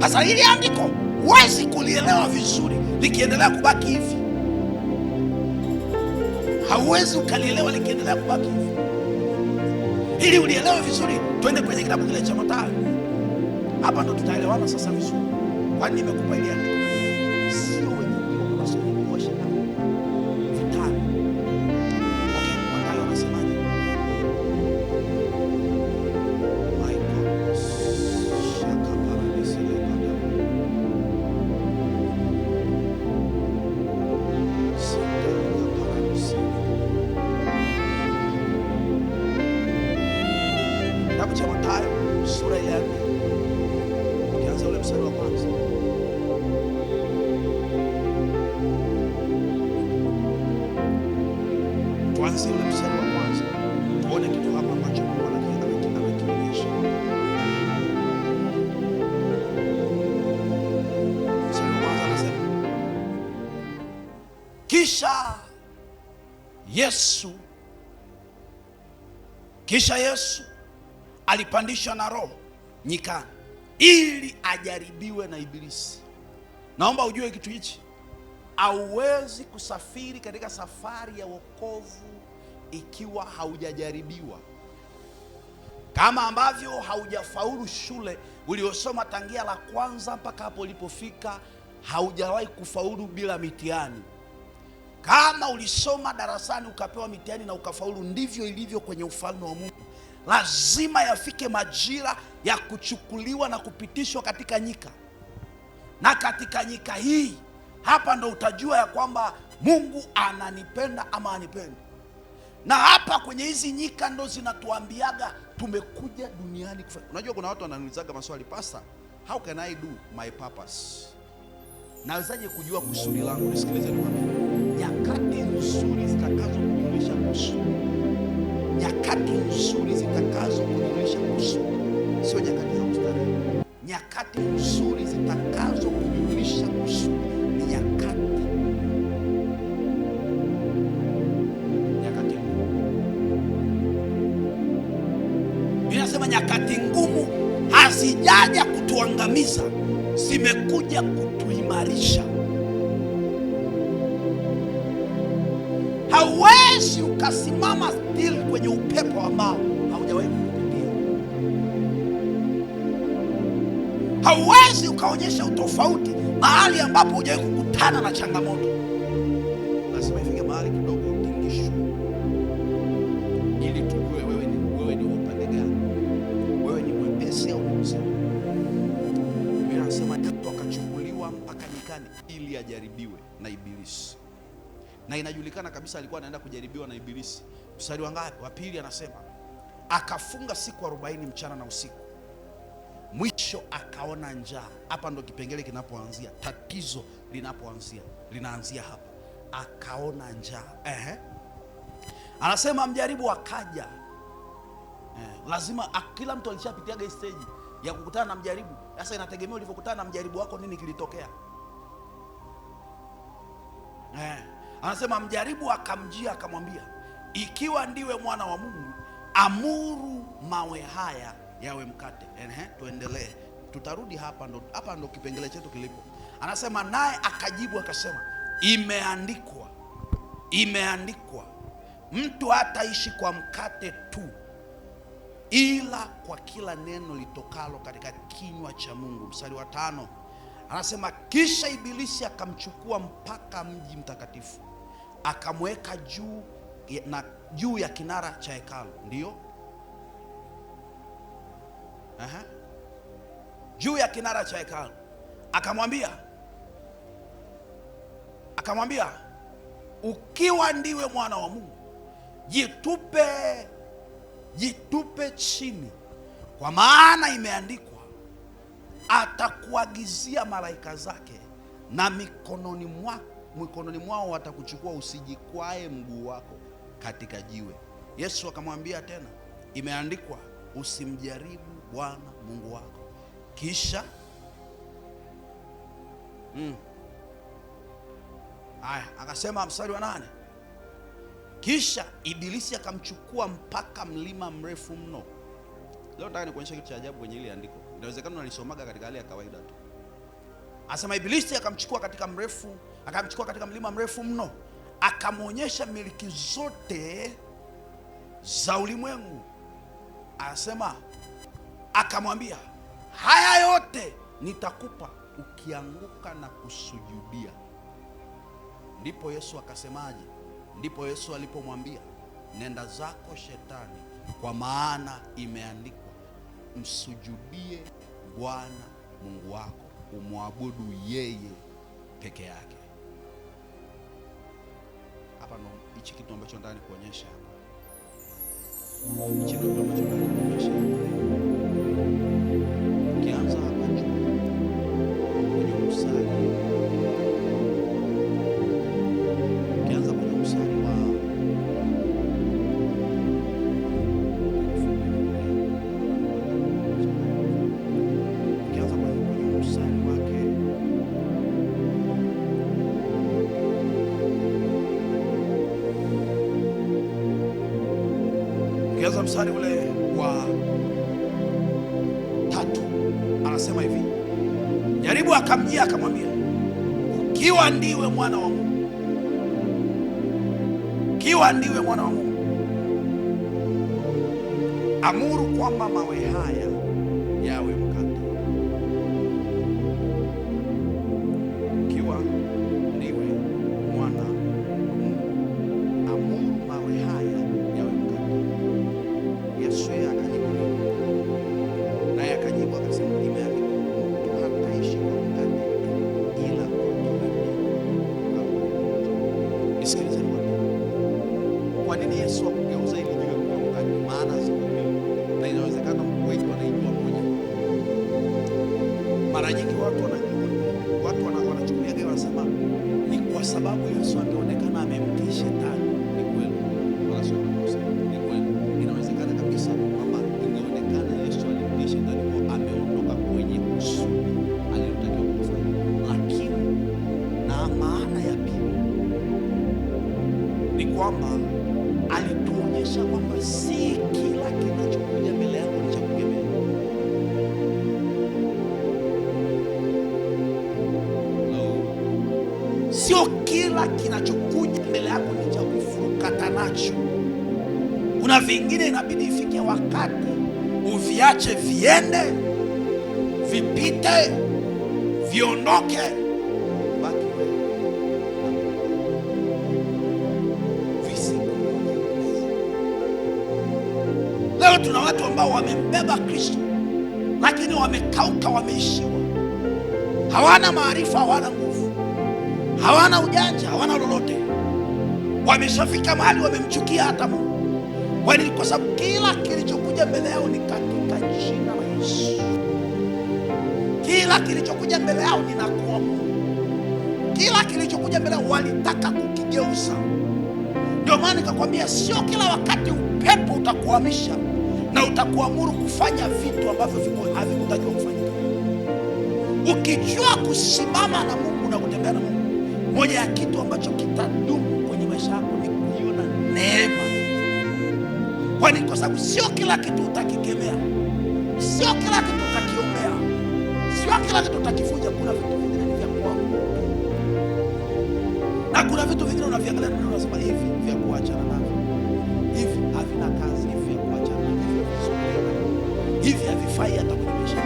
Speaker 1: Sasa hili andiko huwezi kulielewa vizuri likiendelea kubaki hivi, hauwezi ukalielewa likiendelea kubaki hivi. Ili ulielewe vizuri, twende kwenye kitabu kile cha Mathayo. Hapa ndo tutaelewana sasa vizuri. Kwani nimekupa ile andiko, sio wenye nguvu washindao vitani. Okay, Mathayo anasemaje? My God, shaka paradisi lebada. Sita paradisi. Kitabu cha Mathayo sura ile ya 4, ukianza ule mstari wa kwanza. Tuanze ule mstari wa kwanza, tuone kitu hapa ambacho Mungu anakionyesha. Mstari wa kwanza anasema, kisha Yesu alipandishwa na Roho nyikani ili ajaribiwe na Ibilisi. Naomba ujue kitu hichi, hauwezi kusafiri katika safari ya wokovu ikiwa haujajaribiwa. Kama ambavyo haujafaulu shule uliosoma tangia la kwanza mpaka hapo ulipofika, haujawahi kufaulu bila mitihani. Kama ulisoma darasani ukapewa mitihani na ukafaulu, ndivyo ilivyo kwenye ufalme wa Mungu. Lazima yafike majira ya kuchukuliwa na kupitishwa katika nyika. Na katika nyika hii, hapa ndo utajua ya kwamba Mungu ananipenda ama anipendi. Na hapa kwenye hizi nyika ndo zinatuambiaga tumekuja duniani kufanya. Unajua kuna watu wananiulizaga maswali, Pastor, how can I do my purpose? Nawezaje kujua kusudi langu? Nisikilize nikwambie. Nyakati nzuri zitakazo kujulisha kusudi. Nyakati nzuri zitakazo kujulisha kusudi. Sio nyakati za kustarehe. Nyakati nzuri zitakazo kujulisha kusudi ni nyakati ngumu. Ninasema nyakati ngumu hazijaja kutuangamiza, zimekuja kutuimarisha. Hauwezi ukasimama still kwenye upepo ambao haujawahi kupitia. Hauwezi ukaonyesha utofauti mahali ambapo hujawahi kukutana na changamoto. Lazima ifike mahali kidogo utingishwe ili tujue wewe ni upande gani. Wewe ni mwepesi au ni mzito? Biblia inasema Yesu akachukuliwa mpaka nyikani ili ajaribiwe na Ibilisi. Na inajulikana kabisa alikuwa anaenda kujaribiwa na Ibilisi. Mstari wa ngapi? Wa pili anasema akafunga siku 40 mchana na usiku, mwisho akaona njaa. Hapa ndo kipengele kinapoanzia, tatizo linaanzia hapa. Akaona njaa. Anasema mjaribu akaja. Lazima kila mtu alishapitiaga stage ya kukutana na mjaribu. Sasa inategemea ulivyokutana na mjaribu wako nini kilitokea. Anasema mjaribu akamjia akamwambia, ikiwa ndiwe mwana wa Mungu, amuru mawe haya yawe mkate. Tuendelee, tutarudi hapa ndo kipengele chetu kilipo. Anasema naye akajibu akasema, imeandikwa, mtu hataishi kwa mkate tu, ila kwa kila neno litokalo katika kinywa cha Mungu. Mstari wa 5 anasema kisha Ibilisi akamchukua mpaka mji mtakatifu, akamweka juu ya kinara cha hekalu. Ndio juu ya kinara cha hekalu, akamwambia akamwambia, ukiwa ndiwe mwana wa Mungu, jitupe chini, kwa maana imeandikwa, atakuagizia malaika zake, na mikononi mwao watakuchukua, usijikwae mguu wako katika jiwe. Yesu akamwambia tena, imeandikwa, usimjaribu Bwana Mungu wako. Kisha akasema mstari wa 8, kisha Ibilisi akamchukua mpaka mlima mrefu mno. Leo nataka nikuonyesha kitu cha ajabu kwenye ile andiko. Inawezekana unalisomaga katika hali ya kawaida tu. Anasema Ibilisi akamchukua katika mlima mrefu mno, akamwonyesha miliki zote za ulimwengu. Anasema akamwambia, haya yote nitakupa ukianguka na kusujudia. Ndipo Yesu akasemaje? Ndipo Yesu alipomwambia, nenda zako Shetani, kwa maana imeandikwa, msujudie Bwana Mungu wako, umwabudu yeye peke yake. Hapa ndo hichi kitu ambacho nataka nikuonyesha hapa. Hichi kitu ambacho nataka nikuonyesha hapa. Ukianza hapa juu kwenye mstari, ukianza kwenye mstari wa mstari ule wa 3 anasema hivi, jaribu akamjia akamwambia, ukiwa ndiwe mwana wa Mungu, ukiwa ndiwe mwana wa Mungu, amuru kwamba mawe haya yawe mkate. Ukiwa ndiwe mwana wa Mungu, amuru mawe haya yawe mkate. Yesu akajibu, naye akajibu akasema, imeandikwa, mtu hataishi kwa mkate ila kwa kila neno. Nisikilizeni kwa nini Yesu akugeuza ili jiwe kuwa mkate? Maana ziko mbili, na inawezekana wengi wanaijua moja. Mara nyingi watu wanachukulia wanasema ni kwa sababu Yesu ameonekana amemtii Shetani. Ni kweli, wala sio makosa. Ni kweli, inawezekana kabisa kwamba ingeonekana Yesu alimtii Shetani, kwa ameondoka kwenye kusudi alilotakiwa kufanya. Lakini na maana ya pili ni kwamba alituonyesha kwamba si kila kinachokuja mbele yako ni cha kukemea. Sio kila kinachokuja mbele yako ni cha kufurukata nacho. Kuna vingine inabidi ifike wakati uviache viende, vipite, viondoke, baki leo. Tuna watu ambao wamembeba Kristo, lakini wamekauka, wameishiwa, hawana maarifa, hawana nguvu, hawana ujanja, hawana lolote. Wameshafika mahali wamemchukia hata Mungu. Kwa nini? Kwa sababu kila kilichokuja mbele yao ni katika jina la Yesu. Kila kilichokuja mbele yao ni na kuabudu. Kila kilichokuja mbele yao walitaka kukigeuza. Ndio maana nikakwambia, sio kila wakati upepo utakuhamisha na utakuamuru kufanya vitu ambavyo havikutakiwa kufanyika. Ukijua kusimama na Mungu na kutembea na Mungu, moja ya kitu ambacho kitadumu kwenye maisha yako ni kuiona neema. Kwani kwa sababu sio kila kitu utakikemea, sio kila kitu utakiombea, sio kila kitu utakifuja. Kuna vitu vingine ni vya kuabudu, na kuna vitu vingine unaviangalia na unasema hivi vya kuachana navyo, hivi havina kazi, hivi vya kuachana navyo, hivi havifai hata kwenye maisha.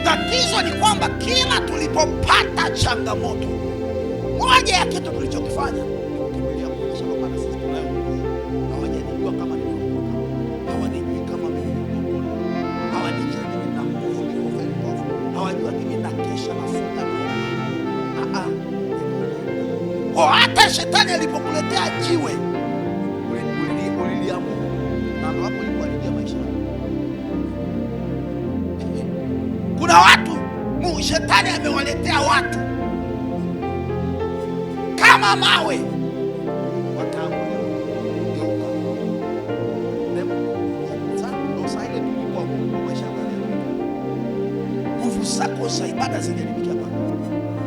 Speaker 1: Tatizo ni kwamba kila tulipopata changamoto, moja ya kitu tulichokifanya ni kukimbilia kuonyesha kwamba na sisi tunayo. Hawajanijua kama nimeokoka, hawanijui kama mimi ni mwokozi, hawanijui mimi na nguvu, hawajua mimi na kesha na funga. Kwa hata shetani alipokuletea jiwe uliliamua, na hapo ulikuharibia maisha. Kuna watu shetani amewaletea watu kama mawe, nguvu zako za ibada ziliharibikia pale,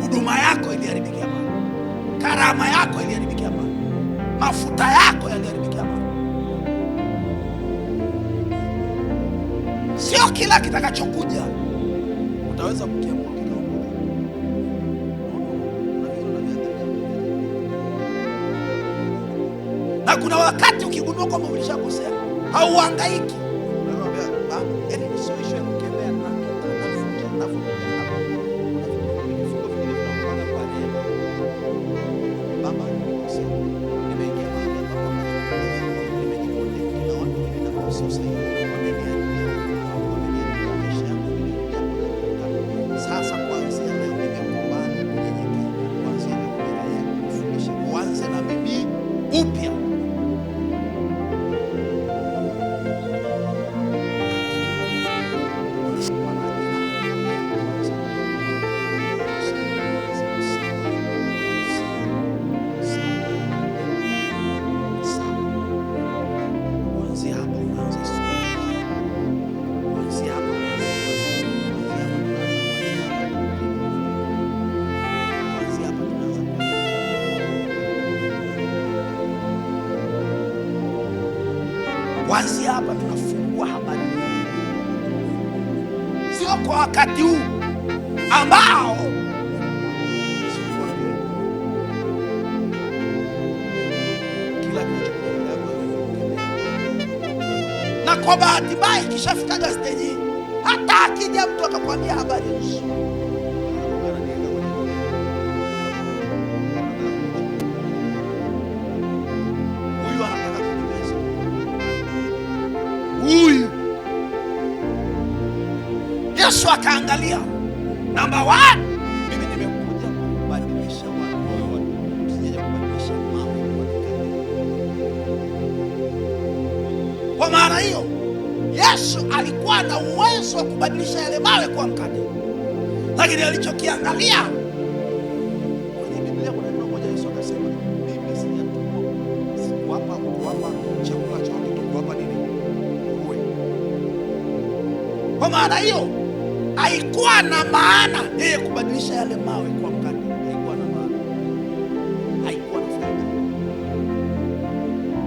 Speaker 1: huduma yako iliharibikia pale, karama yako iliharibikia pale, mafuta yako yaliharibikia pale. Sio kila kitakachokuja utaweza kukiamua kikaondoka. Na kuna wakati ukigundua kwamba ulishakosea, hauhangaiki. Upya. Kuanzia hapa tunafungua habari, sio kwa wakati huu ambao kila kitu, na kwa bahati mbaya ikishafikaga stage, hata akija mtu akakwambia habari nzuri, huyu Yesu akaangalia, namba 1, mimi nimekuja kubadilisha watu, sijaja kubadilisha mambo. Kwa maana hiyo Yesu alikuwa na uwezo wa kubadilisha yale mawe kuwa mkate, lakini alichokiangalia kwenye Biblia, kuna neno moja Yesu akasema, mimi sikuwapa chakula cha watoto, kuwapa nini? Kwa maana hiyo haikuwa na maana yeye kubadilisha yale mawe kwa mkate, haikuwa na maana, haikuwa na faida,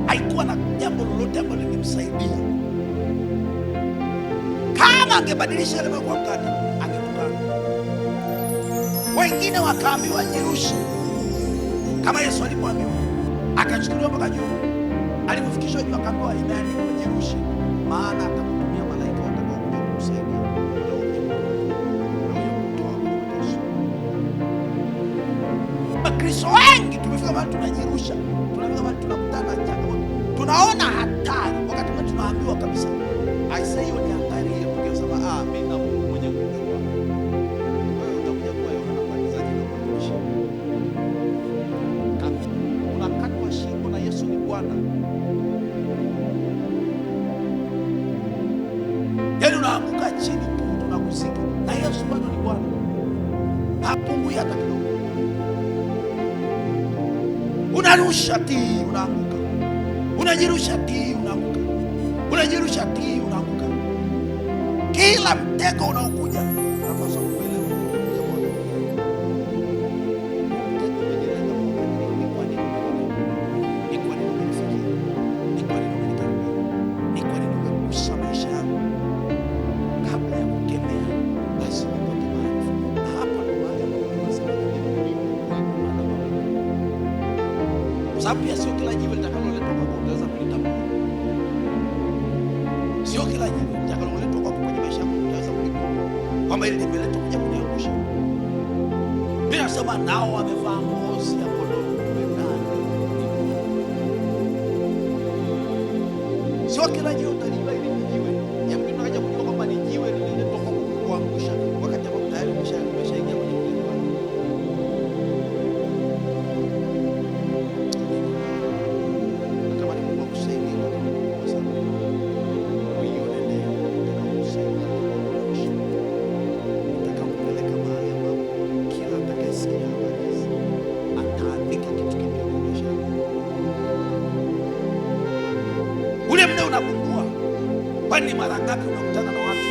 Speaker 1: haikuwa na jambo lolote ambalo lingemsaidia. Kama angebadilisha yale mawe kwa mkate, angetukana. Wengine wakaambiwa jirushe, kama Yesu alipoambiwa, akachukuliwa mpaka juu. Alipofikishwa juu akaambiwa, imeandikwa jirushe, maana atakutumia malaika watakaokuja kukusaidia. Wakristo wengi tumefika mahali tunajirusha, tunafika mahali tunakutana na changamoto, tunaona hatari, wakati mwingine tunaambiwa kabisa, aisee, hiyo ni hatari hiyo. Tukisema mimi na Mungu mwenye kujua, wewe utakuja kuwa Yohana Mbatizaji na kuonyesha unakatwa shingo na Yesu ni Bwana. Yaani unaanguka chini tu, tunakuzika na Yesu bado ni Bwana, hapungui hata kidogo. Unarusha tii, unaanguka. Unajirusha tii, unaanguka. Unajirusha tii, unaanguka. Kila mtego unaokuja unapaswa kuelewa. Ni kwa nini umenifikia? Ni kwa nini umenikaribia? Ni kwa nini umegusa maisha yangu? Kabla ya kukemea, lazima upate maarifa. Na hapa ndo mahali ambapo tunasema kwa sababu pia sio kila jiwe litakaloletwa kwako utaweza kulitambua. Sio kila jiwe litakaloletwa kwako kwenye maisha yako utaweza kulitambua kwamba hili limeletwa kuja kuniangusha. Mimi nasema nao wamevaa ngozi ya kondoo ndani. Sio kila jiwe utajua hili ni jiwe. Yamkini unakuja kujua kwamba ni jiwe lililetwa kwako kukuangusha wakati ambapo tayari umeshaingia kwenye ulingo wako. Kwani mara ngapi unakutana na watu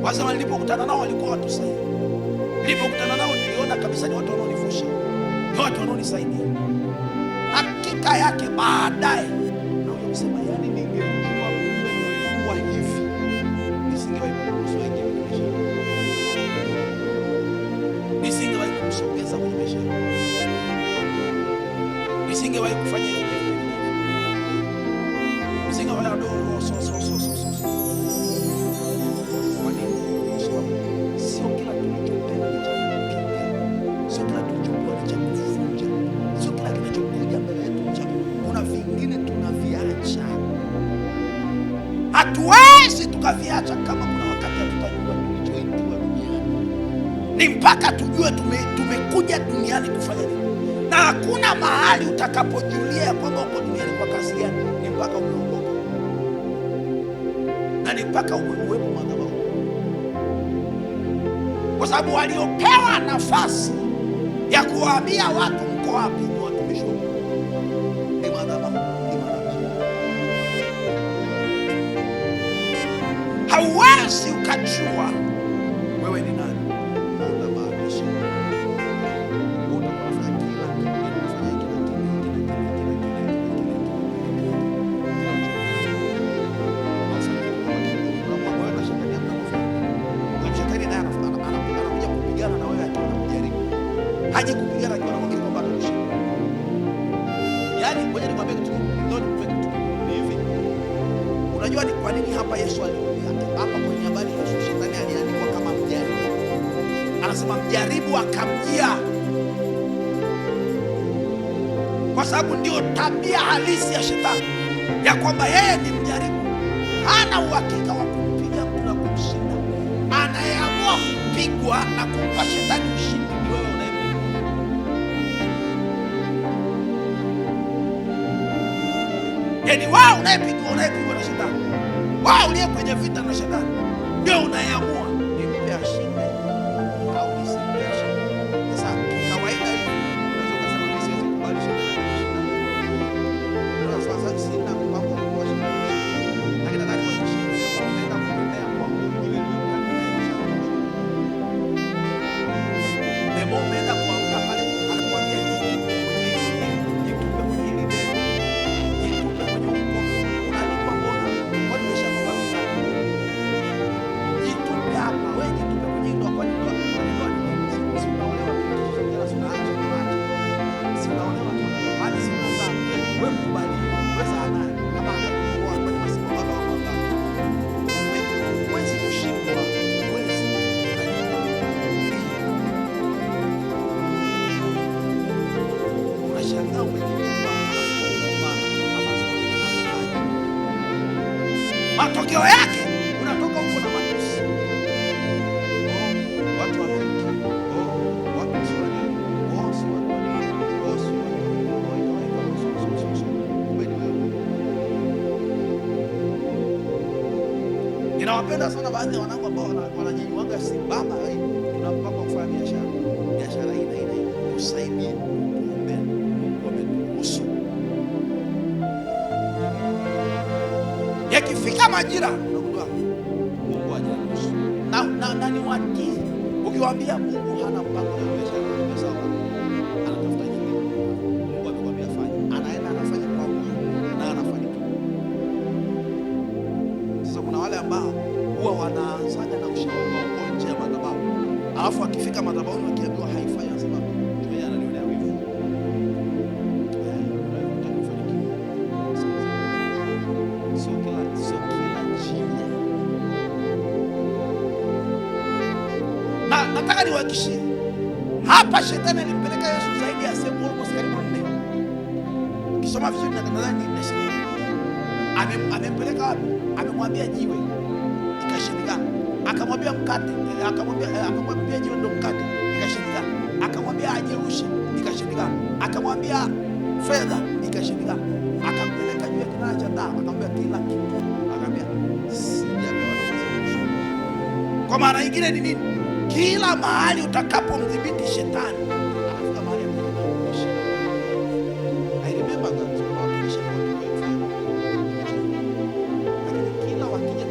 Speaker 1: wasema, nilipokutana nao walikuwa watu sahihi, nilipokutana nao niliona kabisa ni watu wanaonifusha, ni watu wanaonisaidia. Hakika yake baadaye nakuja kusema, yani ningejua kumbe ndio ilikuwa hivi, nisingewahi kuruhusu wengine kwenye maisha yangu, nisingewahi kumsogeza kwenye maisha yangu, nisingewahi kufanya hivi, nisingewahi Kwa nini? Sio kila tulichopewa ni cha kupiga, sio kila tulichopewa ni cha kufunja, sio kila kinachokuja mbele yetu cha. Kuna vingine tunaviacha, hatuwezi tukaviacha kama kuna wakati hatutajua tulichoitiwa duniani. Ni mpaka tujue tumekuja duniani kufanya nini, na hakuna mahali utakapojulia kwamba uko duniani kwa kazi gani, ni mpaka umeokoka na ni mpaka uwepo madhabahu. Kwa sababu waliopewa nafasi ya kuwaambia watu mko wapi ni watumishi wa Mungu, ni madhabahu, ni manabii. Hauwezi ukajua wewe ni nani, unabadilisha. Unafanya kila haji kupigana kwa sababu kwa bado ni. Yaani ngoja nikwambie kitu hivi. Unajua ni kwa nini hapa Yesu alikuja? Hapa kwenye habari ya Yesu, shetani aliandikwa kama mjaribu. Anasema mjaribu akamjia. Kwa sababu ndio tabia halisi ya shetani, ya kwamba yeye ni mjaribu. Hana uhakika wa kumpiga mtu na kumshinda. Anayeamua kupigwa na kumpa shetani ushindi ni wewe unayempiga. Yaani wao unayepigwa na shetani, wao uliye kwenye vita na shetani, ndio unayeamua nimpe ashinde au nisimpe ashinde. Sasa kawaida hivi unaweza kusema mimi siwezi kubali shetani kushinda. Ndio sasa sina mpango wa kushinda. Lakini nadhani kwa kushinda unaenda kuendea kwa Mungu ile ile kanisa. Demo umeenda kuamka pale anakuambia matokeo yake unatoka huko na matusi. Watu wa wengi, watu si wale, si wale, si wale. Ninawapenda sana baadhi ya wanangu ambao wananyenyuanga simama, tuna mpango kufanya biashara hii na hii, tusaidie, tuombe, wameturuhusu. Yakifika majira unagundua Mungu hajaruhusu. Na ni watii. Ukiwaambia Mungu hana mpango na biashara, sawa, anatafuta nyingine. Mungu amekwambia fanya, anaenda anafanya kwa Mungu na anafanikiwa. Sasa kuna wale ambao huwa wanaanzaga na ushauri wa nje ya madhabahu, alafu akifika madhabahu wakiambiwa haifai, anasema yeye ananionea wivu. Nataka niwahakikishie hapa, shetani alimpeleka Yesu zaidi ya sehemu almost karibu 4. Ukisoma vizuri na nadhani amempeleka wapi? Amemwambia jiwe ikashindikana, akamwambia mkate, akamwambia jiwe ndio mkate, ikashindikana, akamwambia ajirushe, ikashindikana, akamwambia fedha, ikashindikana, akampeleka juu ya kinara cha taa, akamwambia kila kitu, akamwambia sijapewa nafasi. Kwa maana nyingine ni nini? Kila mahali utakapomdhibiti shetani anafika mahali anakushika. I remember that lakini kila wakija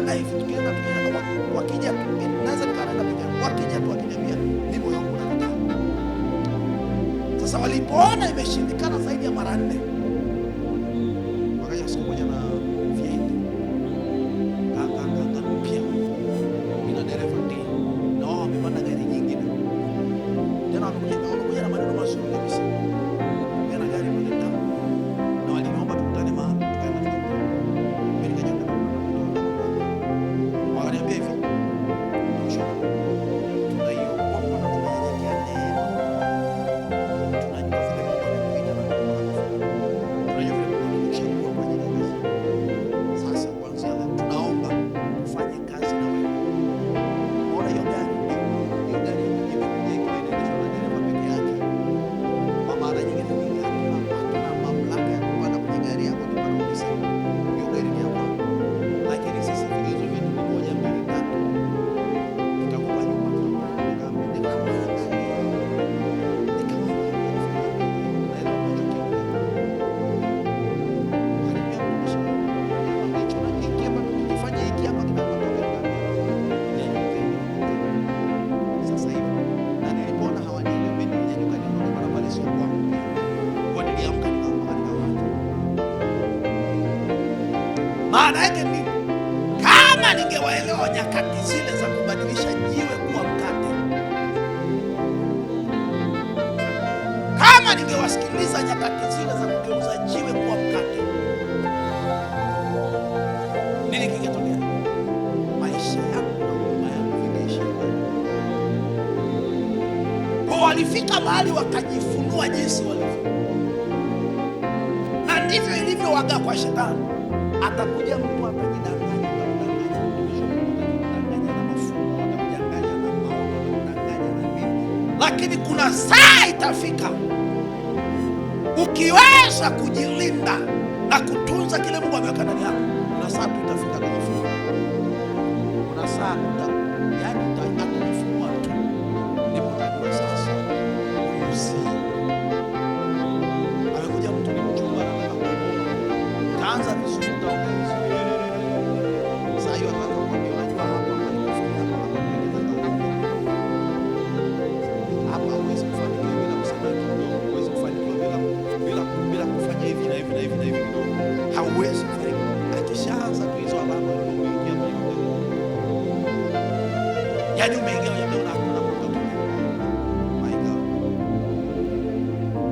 Speaker 1: tukienda wakija naweza nikaenda pekee, wakija tu wakiniambia ni moyo wangu unakataa. Sasa walipoona imeshindikana zaidi ya mara 4, wakaja siku moja na Fiat kanga mpya, ina dereva ndiye na wao wamepanda gari nyingine tena, wamekuja na maneno mazuri kabisa, yana gari moja tamu, na waliniomba tukutane mahali tukaenda. Mimi nikaja wakaniambia hivi, maana yake ni kama ningewaelewa nyakati zile za kubadilisha jiwe kuwa mkate, kama ningewasikiliza nyakati zile za kugeuza jiwe kuwa mkate, nini kingetokea? Maisha yangu na huduma yangu vingeisha. Kwa walifika mahali wakajifunua jinsi walivyo, na ndivyo ilivyowaga kwa Shetani. Atakuja mtu atajidanganya, na mafumo, atakudanganya na maono, atakudanganya na nini, lakini kuna saa itafika ukiweza kujilinda na kutunza kile Mungu ameweka ndani yako. Kuna saa itafika kwenye fumo, kuna saa yani utajifunua tu, ndipo utajua sasa usi amekuja mtu ni mchumba na utaanza vizuri. Hauwezi kufanya. Akishaanza tu hizo alama umeingia kwenye yaani umeingia kwenye hakuna kutoka. My God.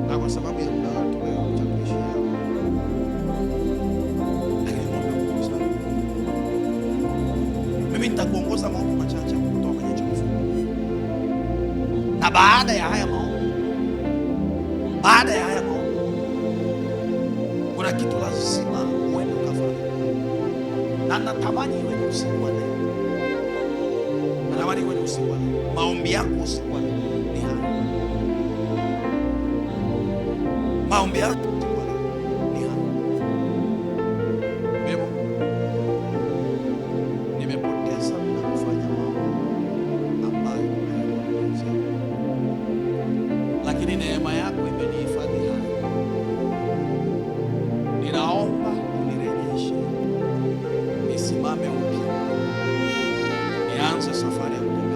Speaker 1: Na kwa sababu ya muda wetu leo tutakuishia hapo. Mimi nitakuongoza maombi machache kutoka kwenye chombo. Na baada ya haya maombi, kuna kitu lazima uende ukafanya. Na natamani iwe ni usiku wa leo. Natamani iwe ni usiku wa leo. Maombi yako usiku wa leo ni haya. Maombi yako usiku wa leo ni haya. Bebo, nimepoteza na kufanya mambo ambayo nimeyapoteza, lakini neema yako imenihifadhi haya. Ninaomba unirejeshe, nisimame upya, nianze safari ya kutembea.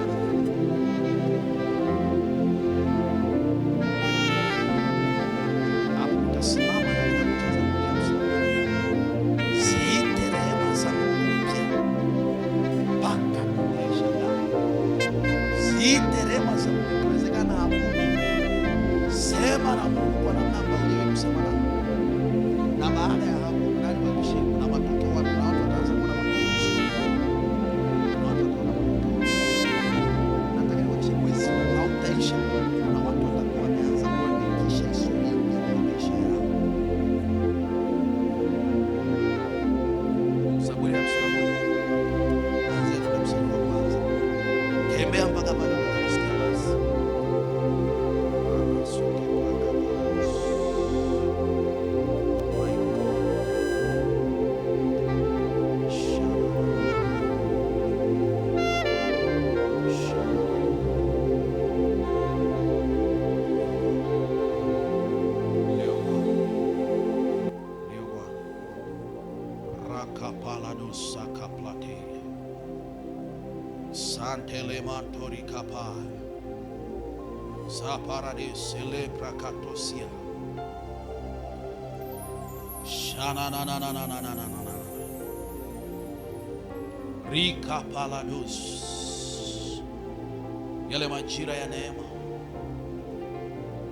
Speaker 1: Hapo utasimama na kucheza mpya. Ziite rehema zangu mpya mpaka kuisha. Ziite rehema zangu, inawezekana hapo. Sema na Mungu kwa namna ambayo wewe unasema na na baada ya hapo ndani ya mshiko na matokeo watu wataanza kuona matokeo. Nataka niwache mwezi hautaisha na watu watakuwa wameanza kuandikisha historia ya maisha yao. Zaburi ya 51 kuanzia mstari wa kwanza. Tembea mpaka pale utasikia basi. Kapala dosa kaplate. Santele mantori kapa. Zaparadis celebra katosia. Shana na na na na na na na na. Rika palados. Yale majira ya neema.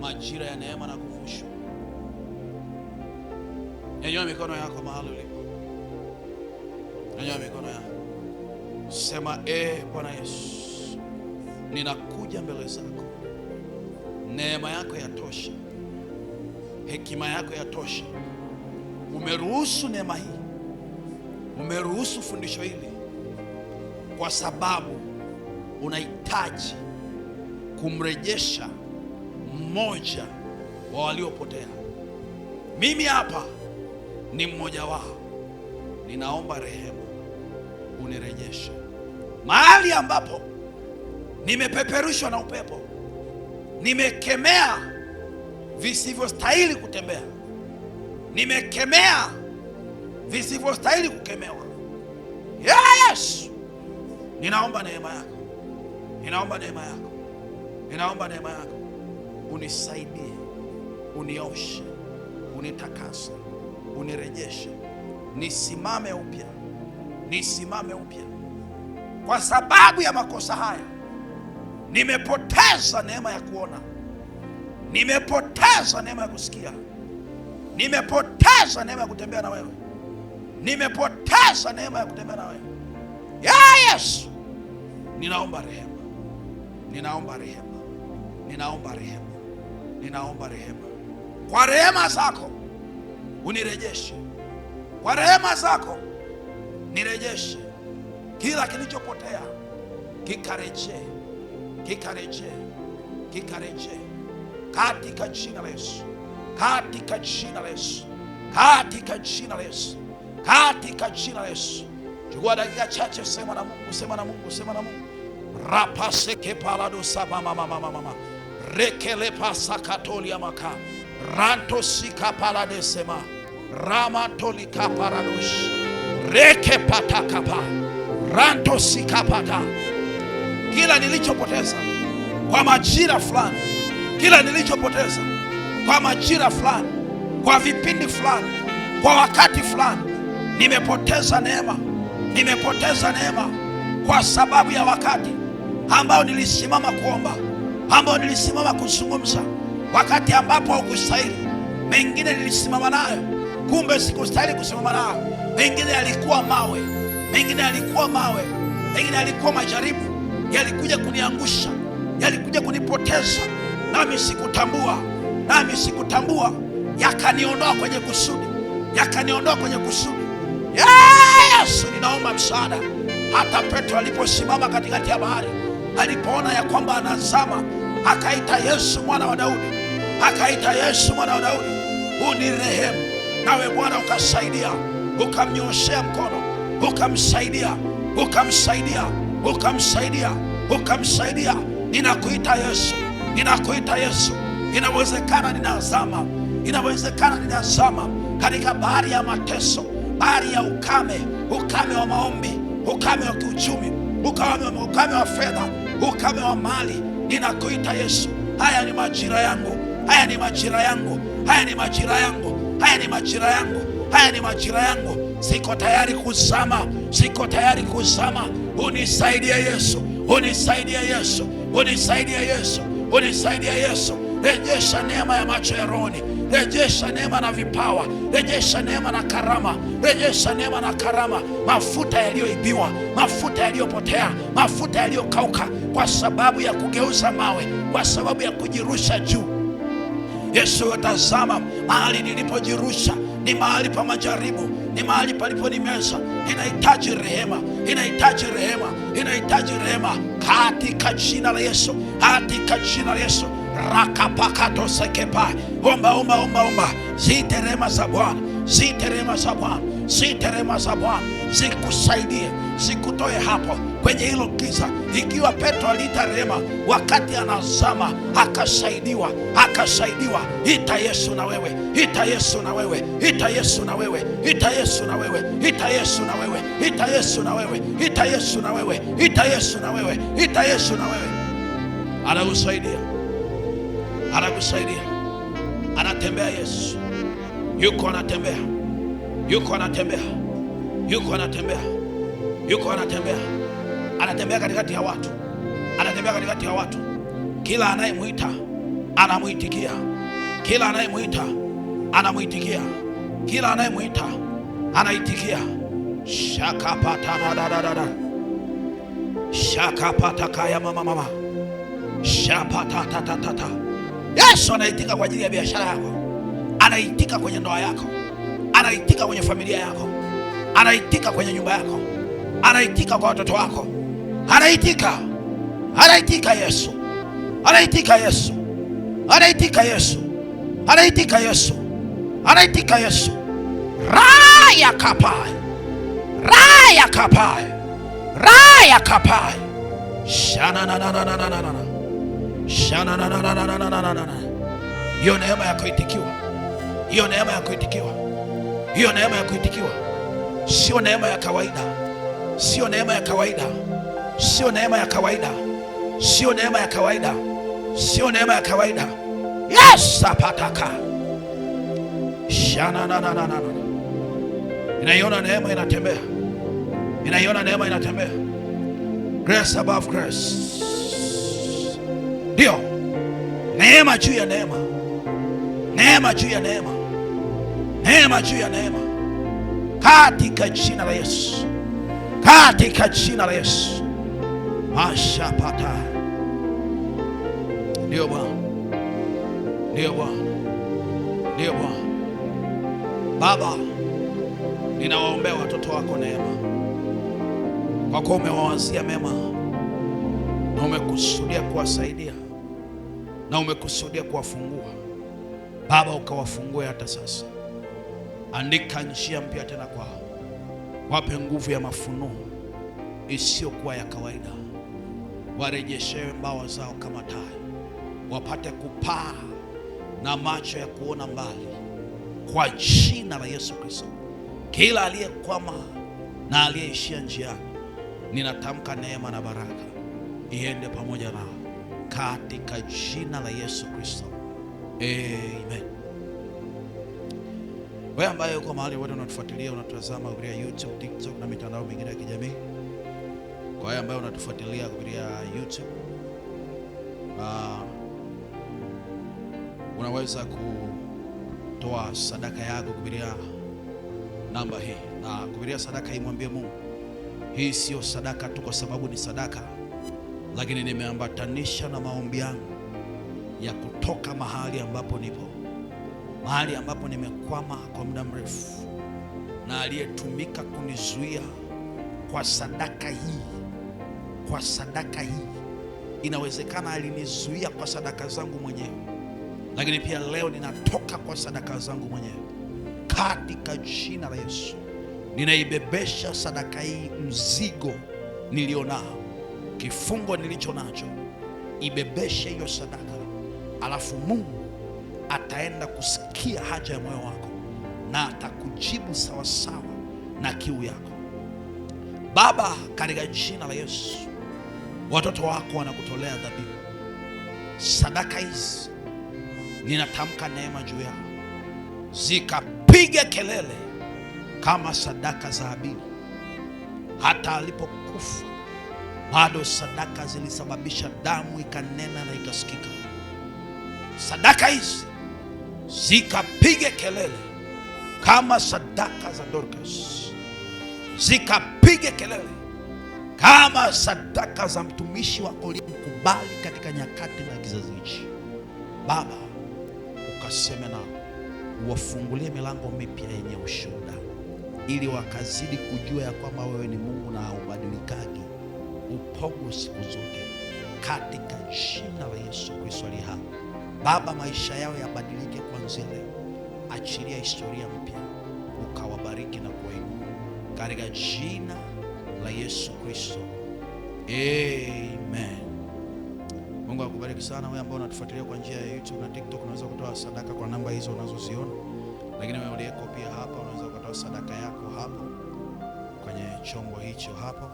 Speaker 1: Majira ya neema na kuvushwa. Nyanyua mikono yako mahali ulipo. Nyanyua mikono yako. Sema, Bwana Yesu, ninakuja mbele zako. Neema yako yatosha. Hekima yako yatosha. Umeruhusu neema hii. Umeruhusu fundisho hili kwa sababu unahitaji kumrejesha mmoja wa waliopotea. Mimi hapa ni mmoja wao. Ninaomba rehema, unirejeshe mahali ambapo nimepeperushwa na upepo, nimekemea visivyostahili kutembea, nimekemea visivyostahili kukemewa. Yes, ninaomba neema yako, ninaomba neema yako, ninaomba neema yako. Unisaidie, unioshe, unitakase, unirejeshe, nisimame upya, nisimame upya. Kwa sababu ya makosa haya nimepoteza neema ya kuona, nimepoteza neema ya kusikia, nimepoteza neema ya kutembea na wewe, nimepoteza neema ya kutembea na wewe. Yes, ninaomba rehema, ninaomba rehema, ninaomba rehema, ninaomba rehema. Kwa rehema zako unirejeshe, kwa rehema zako nirejeshe kila kilichopotea, kikarejee, kikarejee, kikarejee katika jina la Yesu, katika jina la Yesu, katika jina la Yesu, katika jina la Yesu. Chukua dakika chache, sema na Mungu, sema na Mungu, sema na Mungu. Rapaseke palado saba mama mama mama. Rekele pasa katolia maka. Ranto sika palade sema. Ramatolika paradosh. Reke patakapa. Ranto sika pata. Kila nilichopoteza kwa majira fulani, kila nilichopoteza kwa majira fulani, kwa vipindi fulani, kwa wakati fulani, nimepoteza neema, nimepoteza neema kwa sababu ya wakati ambao nilisimama kuomba, ambao nilisimama kuzungumza, wakati ambapo haukustahili. Mengine nilisimama nayo, kumbe sikustahili kusimama nayo. Mengine yalikuwa mawe, mengine yalikuwa mawe, mengine yalikuwa majaribu, yalikuja kuniangusha, yalikuja kunipoteza, nami sikutambua, nami sikutambua, yakaniondoa kwenye kusudi, yakaniondoa kwenye kusudi. Yesu, ninaomba msaada. Hata Petro aliposimama katikati ya bahari, alipoona ya kwamba anazama, akaita Yesu mwana wa Daudi, akaita Yesu mwana wa Daudi, unirehemu. Nawe Bwana ukasaidia, ukamnyoshea mkono, ukamsaidia, ukamsaidia, ukamsaidia, ukamsaidia. Ninakuita Yesu, ninakuita Yesu. Inawezekana ninazama, inawezekana ninazama katika bahari ya mateso, bahari ya ukame, ukame wa maombi, ukame wa kiuchumi, ukame wa fedha, ukame wa mali. Ninakuita Yesu. Haya ni majira yangu, haya ni majira yangu, haya ni majira yangu, haya ni majira yangu, haya ni majira yangu. Siko tayari kuzama, siko tayari kuzama. Unisaidie Yesu, unisaidie Yesu, unisaidie Yesu, unisaidie Yesu. Rejesha neema ya macho ya rohoni, rejesha neema na vipawa, rejesha neema na karama, rejesha neema na karama. Mafuta yaliyoibiwa, mafuta yaliyopotea, mafuta yaliyokauka kwa sababu ya kugeuza mawe, kwa sababu ya kujirusha juu. Yesu, tazama mahali nilipojirusha ni mahali pa majaribu, ni mahali paliponimeza. Ninahitaji rehema, ninahitaji rehema, ninahitaji rehema katika jina la Yesu, katika jina la Yesu. Rakapakato sekepa. Omba, omba, omba, omba. Zite rehema za Bwana, zite rehema za Bwana. Ziite rehema za Bwana zikusaidie, zikutoe hapo kwenye hilo giza. Ikiwa Petro aliita rehema wakati anazama, akasaidiwa. Ita Yesu na wewe, ita Yesu na wewe, ita Yesu na wewe, ita Yesu na wewe, ita Yesu na wewe, ita Yesu na wewe, ita Yesu na wewe, ita Yesu na wewe, ita Yesu na wewe. Anakusaidia, anakusaidia, anatembea Yesu. Yuko anatembea, yuko anatembea, yuko anatembea, yuko anatembea, anatembea katikati ya watu, anatembea katikati ya watu. Kila anayemuita anamuitikia, kila anayemuita anamuitikia, kila anayemuita anaitikia. Shakapata dadadada, shakapata kaya mama, shapata tatatata. Yesu anaitika kwa ajili ya biashara yako, anaitika kwenye ndoa yako, anaitika kwenye familia yako, anaitika kwenye nyumba yako, anaitika kwa watoto wako, anaitika, anaitika Yesu, anaitika Yesu, anaitika Yesu, anaitika Yesu, anaitika Yesu. Raya kapai, raya kapai, raya kapai. Shana na na na na na na na, shana na na na na na na na na. Hiyo neema ya kuitikiwa, hiyo neema ya kuitikiwa, hiyo neema ya kuitikiwa. Sio neema ya kawaida, sio neema ya kawaida, sio neema ya kawaida, sio neema ya kawaida, sio neema ya kawaida. Yes, apataka shana na na na na. Inaiona neema inatembea, inaiona neema inatembea. Grace above grace, ndio neema juu ya neema, neema juu ya neema, neema juu ya neema, katika jina la Yesu, katika jina la Yesu. Mashapata. Ndio Bwana, ndio Bwana, ndio Bwana. Baba, ninawaombea watoto wako neema, kwa kuwa umewawazia mema na umekusudia kuwasaidia na umekusudia kuwafungua. Baba, ukawafungue hata sasa. Andika njia mpya tena kwao, wape nguvu ya mafunuo isiyokuwa ya kawaida, warejeshewe mbawa zao kama tai, wapate kupaa na macho ya kuona mbali, kwa jina la Yesu Kristo. Kila aliyekwama na aliyeishia njiani, ninatamka neema na baraka iende pamoja nao katika jina la Yesu Kristo. Amen. Wewe ambaye uko mahali wote unatufuatilia, unatazama kupitia YouTube, TikTok na mitandao mingine ya kijamii. Kwa wewe ambaye unatufuatilia kupitia YouTube, unaweza kutoa sadaka yako kupitia namba hii. Na kupitia sadaka hii mwambie Mungu, hii sio sadaka tu kwa sababu ni sadaka, lakini nimeambatanisha na maombi yangu ya kutoka mahali ambapo nipo, mahali ambapo nimekwama kwa muda mrefu, na aliyetumika kunizuia kwa sadaka hii, kwa sadaka hii. Inawezekana alinizuia kwa sadaka zangu mwenyewe, lakini pia leo ninatoka kwa sadaka zangu mwenyewe katika jina la Yesu. Ninaibebesha sadaka hii mzigo nilionao, kifungo nilicho nacho. Ibebeshe hiyo sadaka, alafu Mungu ataenda kusikia haja ya moyo wako na atakujibu sawasawa na kiu yako. Baba, katika jina la Yesu, watoto wako wanakutolea dhabihu. Sadaka hizi ninatamka neema juu yao, zikapiga kelele kama sadaka za Habili. Hata alipokufa bado sadaka zilisababisha damu ikanena na ikasikika. Sadaka hizi zikapige kelele kama sadaka za Dorcas, zikapige kelele kama sadaka za mtumishi wako uliyemkubali katika nyakati na kizazi hichi. Baba, ukaseme nao, uwafungulie milango mipya yenye ushuhuda, ili wakazidi kujua ya kwamba wewe ni Mungu na haubadilikagi, upogo siku zote, katika jina la Yesu Kristo aliye hai. Baba, maisha yao yabadilike kuanzia leo. Achilia historia mpya ukawabariki na kuwainua katika jina la Yesu Kristo, amen. Mungu akubariki sana. Wewe ambao unatufuatilia kwa njia ya YouTube na TikTok, unaweza kutoa sadaka kwa namba hizo unazoziona, lakini wewe uliyeko pia hapa unaweza kutoa sadaka yako hapo kwenye chombo hicho hapo.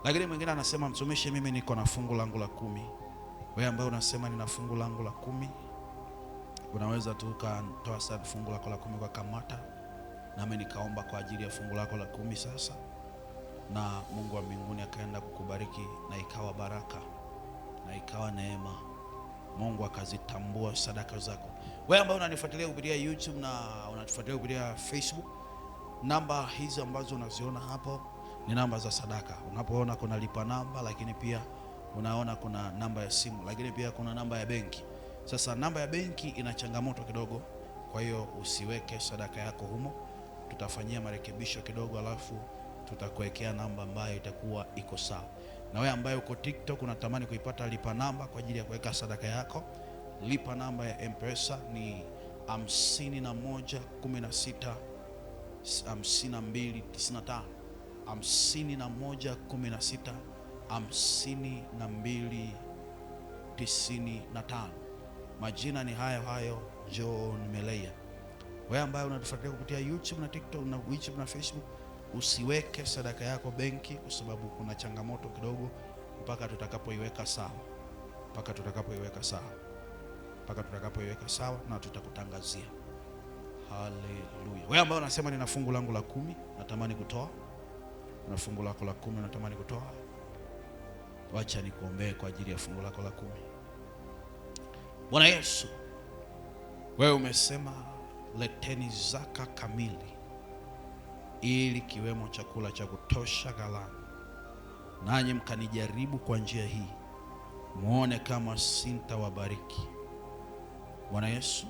Speaker 1: Lakini mwingine anasema, mtumishi, mimi niko na fungu langu la 10. Wewe ambaye unasema nina fungu langu la 10, unaweza tu ukatoa sadaka fungu lako la 10 kwa Kamata, nami nikaomba kwa ajili ya fungu lako la 10 sasa, na Mungu wa mbinguni akaenda kukubariki na ikawa baraka na ikawa neema. Mungu akazitambua sadaka zako. Wewe ambaye unanifuatilia kupitia YouTube na unatufuatilia kupitia Facebook, namba hizi ambazo unaziona hapo ni namba za sadaka. Unapoona kuna lipa namba, lakini pia unaona kuna namba ya simu, lakini pia kuna namba ya benki. Sasa namba ya benki ina changamoto kidogo, kwa hiyo usiweke sadaka yako humo. Tutafanyia marekebisho kidogo, alafu tutakuwekea namba ambayo itakuwa iko sawa. Na wewe ambaye uko TikTok unatamani kuipata lipa namba kwa ajili ya kuweka sadaka yako, lipa namba ya M-Pesa ni 5116 5295, 5116 5295. Majina ni hayo John Meleya. Wewe ambaye unatufuatilia kupitia YouTube na TikTok na Facebook, usiweke sadaka yako benki, kwa sababu kuna changamoto kidogo mpaka tutakapoiweka sawa, na tutakutangazia. Haleluya. Wewe ambaye unasema nina fungu langu la 10 natamani kutoa, na fungu lako la 10 natamani kutoa, wacha nikuombee kwa ajili ya fungu lako la 10. Bwana Yesu, wewe umesema leteni zaka kamili, ili kiwemo chakula cha kutosha ghalani, nanyi mkanijaribu kwa njia hii, muone kama sintawabariki. Bwana Yesu,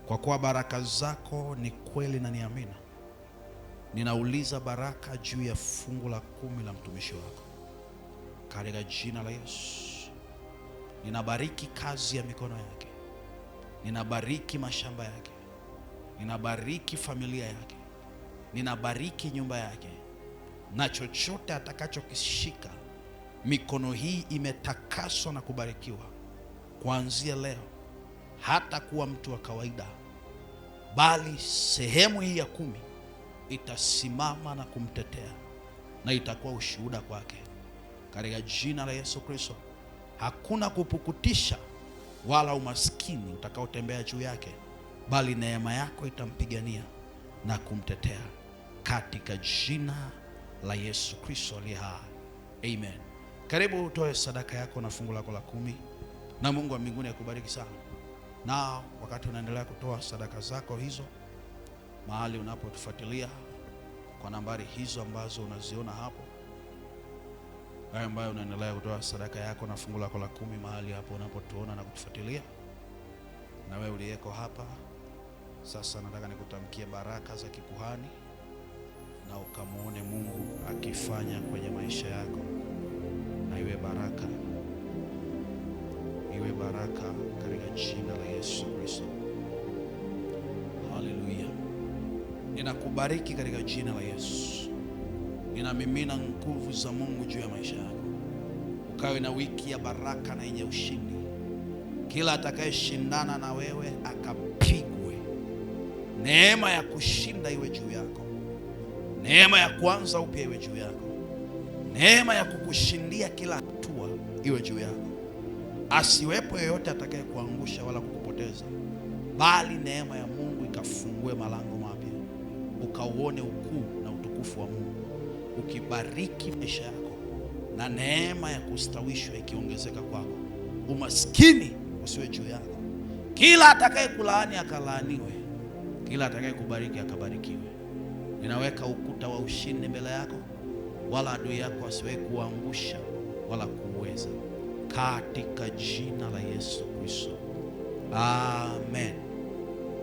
Speaker 1: kwa kuwa baraka zako ni kweli na ni amina, ninauliza baraka juu ya fungu la 10 la mtumishi wako katika jina la Yesu. Ninabariki kazi ya mikono yake, ninabariki mashamba yake, ninabariki familia yake, ninabariki nyumba yake, na chochote atakachokishika. Mikono hii imetakaswa na kubarikiwa kuanzia leo. Hata kuwa mtu wa kawaida, bali sehemu hii ya 10 itasimama na kumtetea, na itakuwa ushuhuda kwake katika jina la Yesu Kristo. Hakuna kupukutisha wala umaskini utakaotembea juu yake, bali neema yako itampigania na kumtetea katika jina la Yesu Kristo aliye hai, amen. Karibu utoe sadaka yako na fungu lako la 10, na Mungu wa mbinguni akubariki sana. Na wakati unaendelea kutoa sadaka zako hizo, mahali unapotufuatilia kwa nambari hizo ambazo unaziona hapo, wewe ambaye unaendelea kutoa sadaka yako na fungu lako la 10 mahali hapo unapotuona na kutufuatilia, na wewe uliyeko hapa sasa, nataka nikutamkie baraka za kikuhani na ukamuone Mungu akifanya kwenye maisha yako, na iwe baraka katika jina la Yesu Kristo. Haleluya. Ninakubariki katika jina la Yesu. Ninamimina nguvu za Mungu juu ya maisha yako, ukawe na wiki ya baraka na yenye ushindi. Kila atakayeshindana na wewe akapigwe. Neema ya kushinda iwe juu yako, neema ya kuanza upya iwe juu yako, neema ya kukushindia kila hatua iwe juu yako. Asiwepo yeyote atakaye kuangusha wala kukupoteza, bali neema ya Mungu ikafungue malango mapya, ukauone ukuu na utukufu wa Mungu, ukibariki maisha yako, na neema ya kustawishwa ikiongezeka kwako. Umaskini usiwe juu yako. Kila atakaye kulaani akalaaniwe, kila atakaye kubariki akabarikiwe. Ninaweka ukuta wa ushindi mbele yako, wala adui yako asiwe kuangusha wala kuweza, katika jina la Yesu Kristo, amen.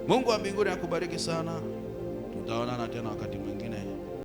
Speaker 1: Mungu wa mbinguni akubariki sana. Tutaonana tena wakati mwingine.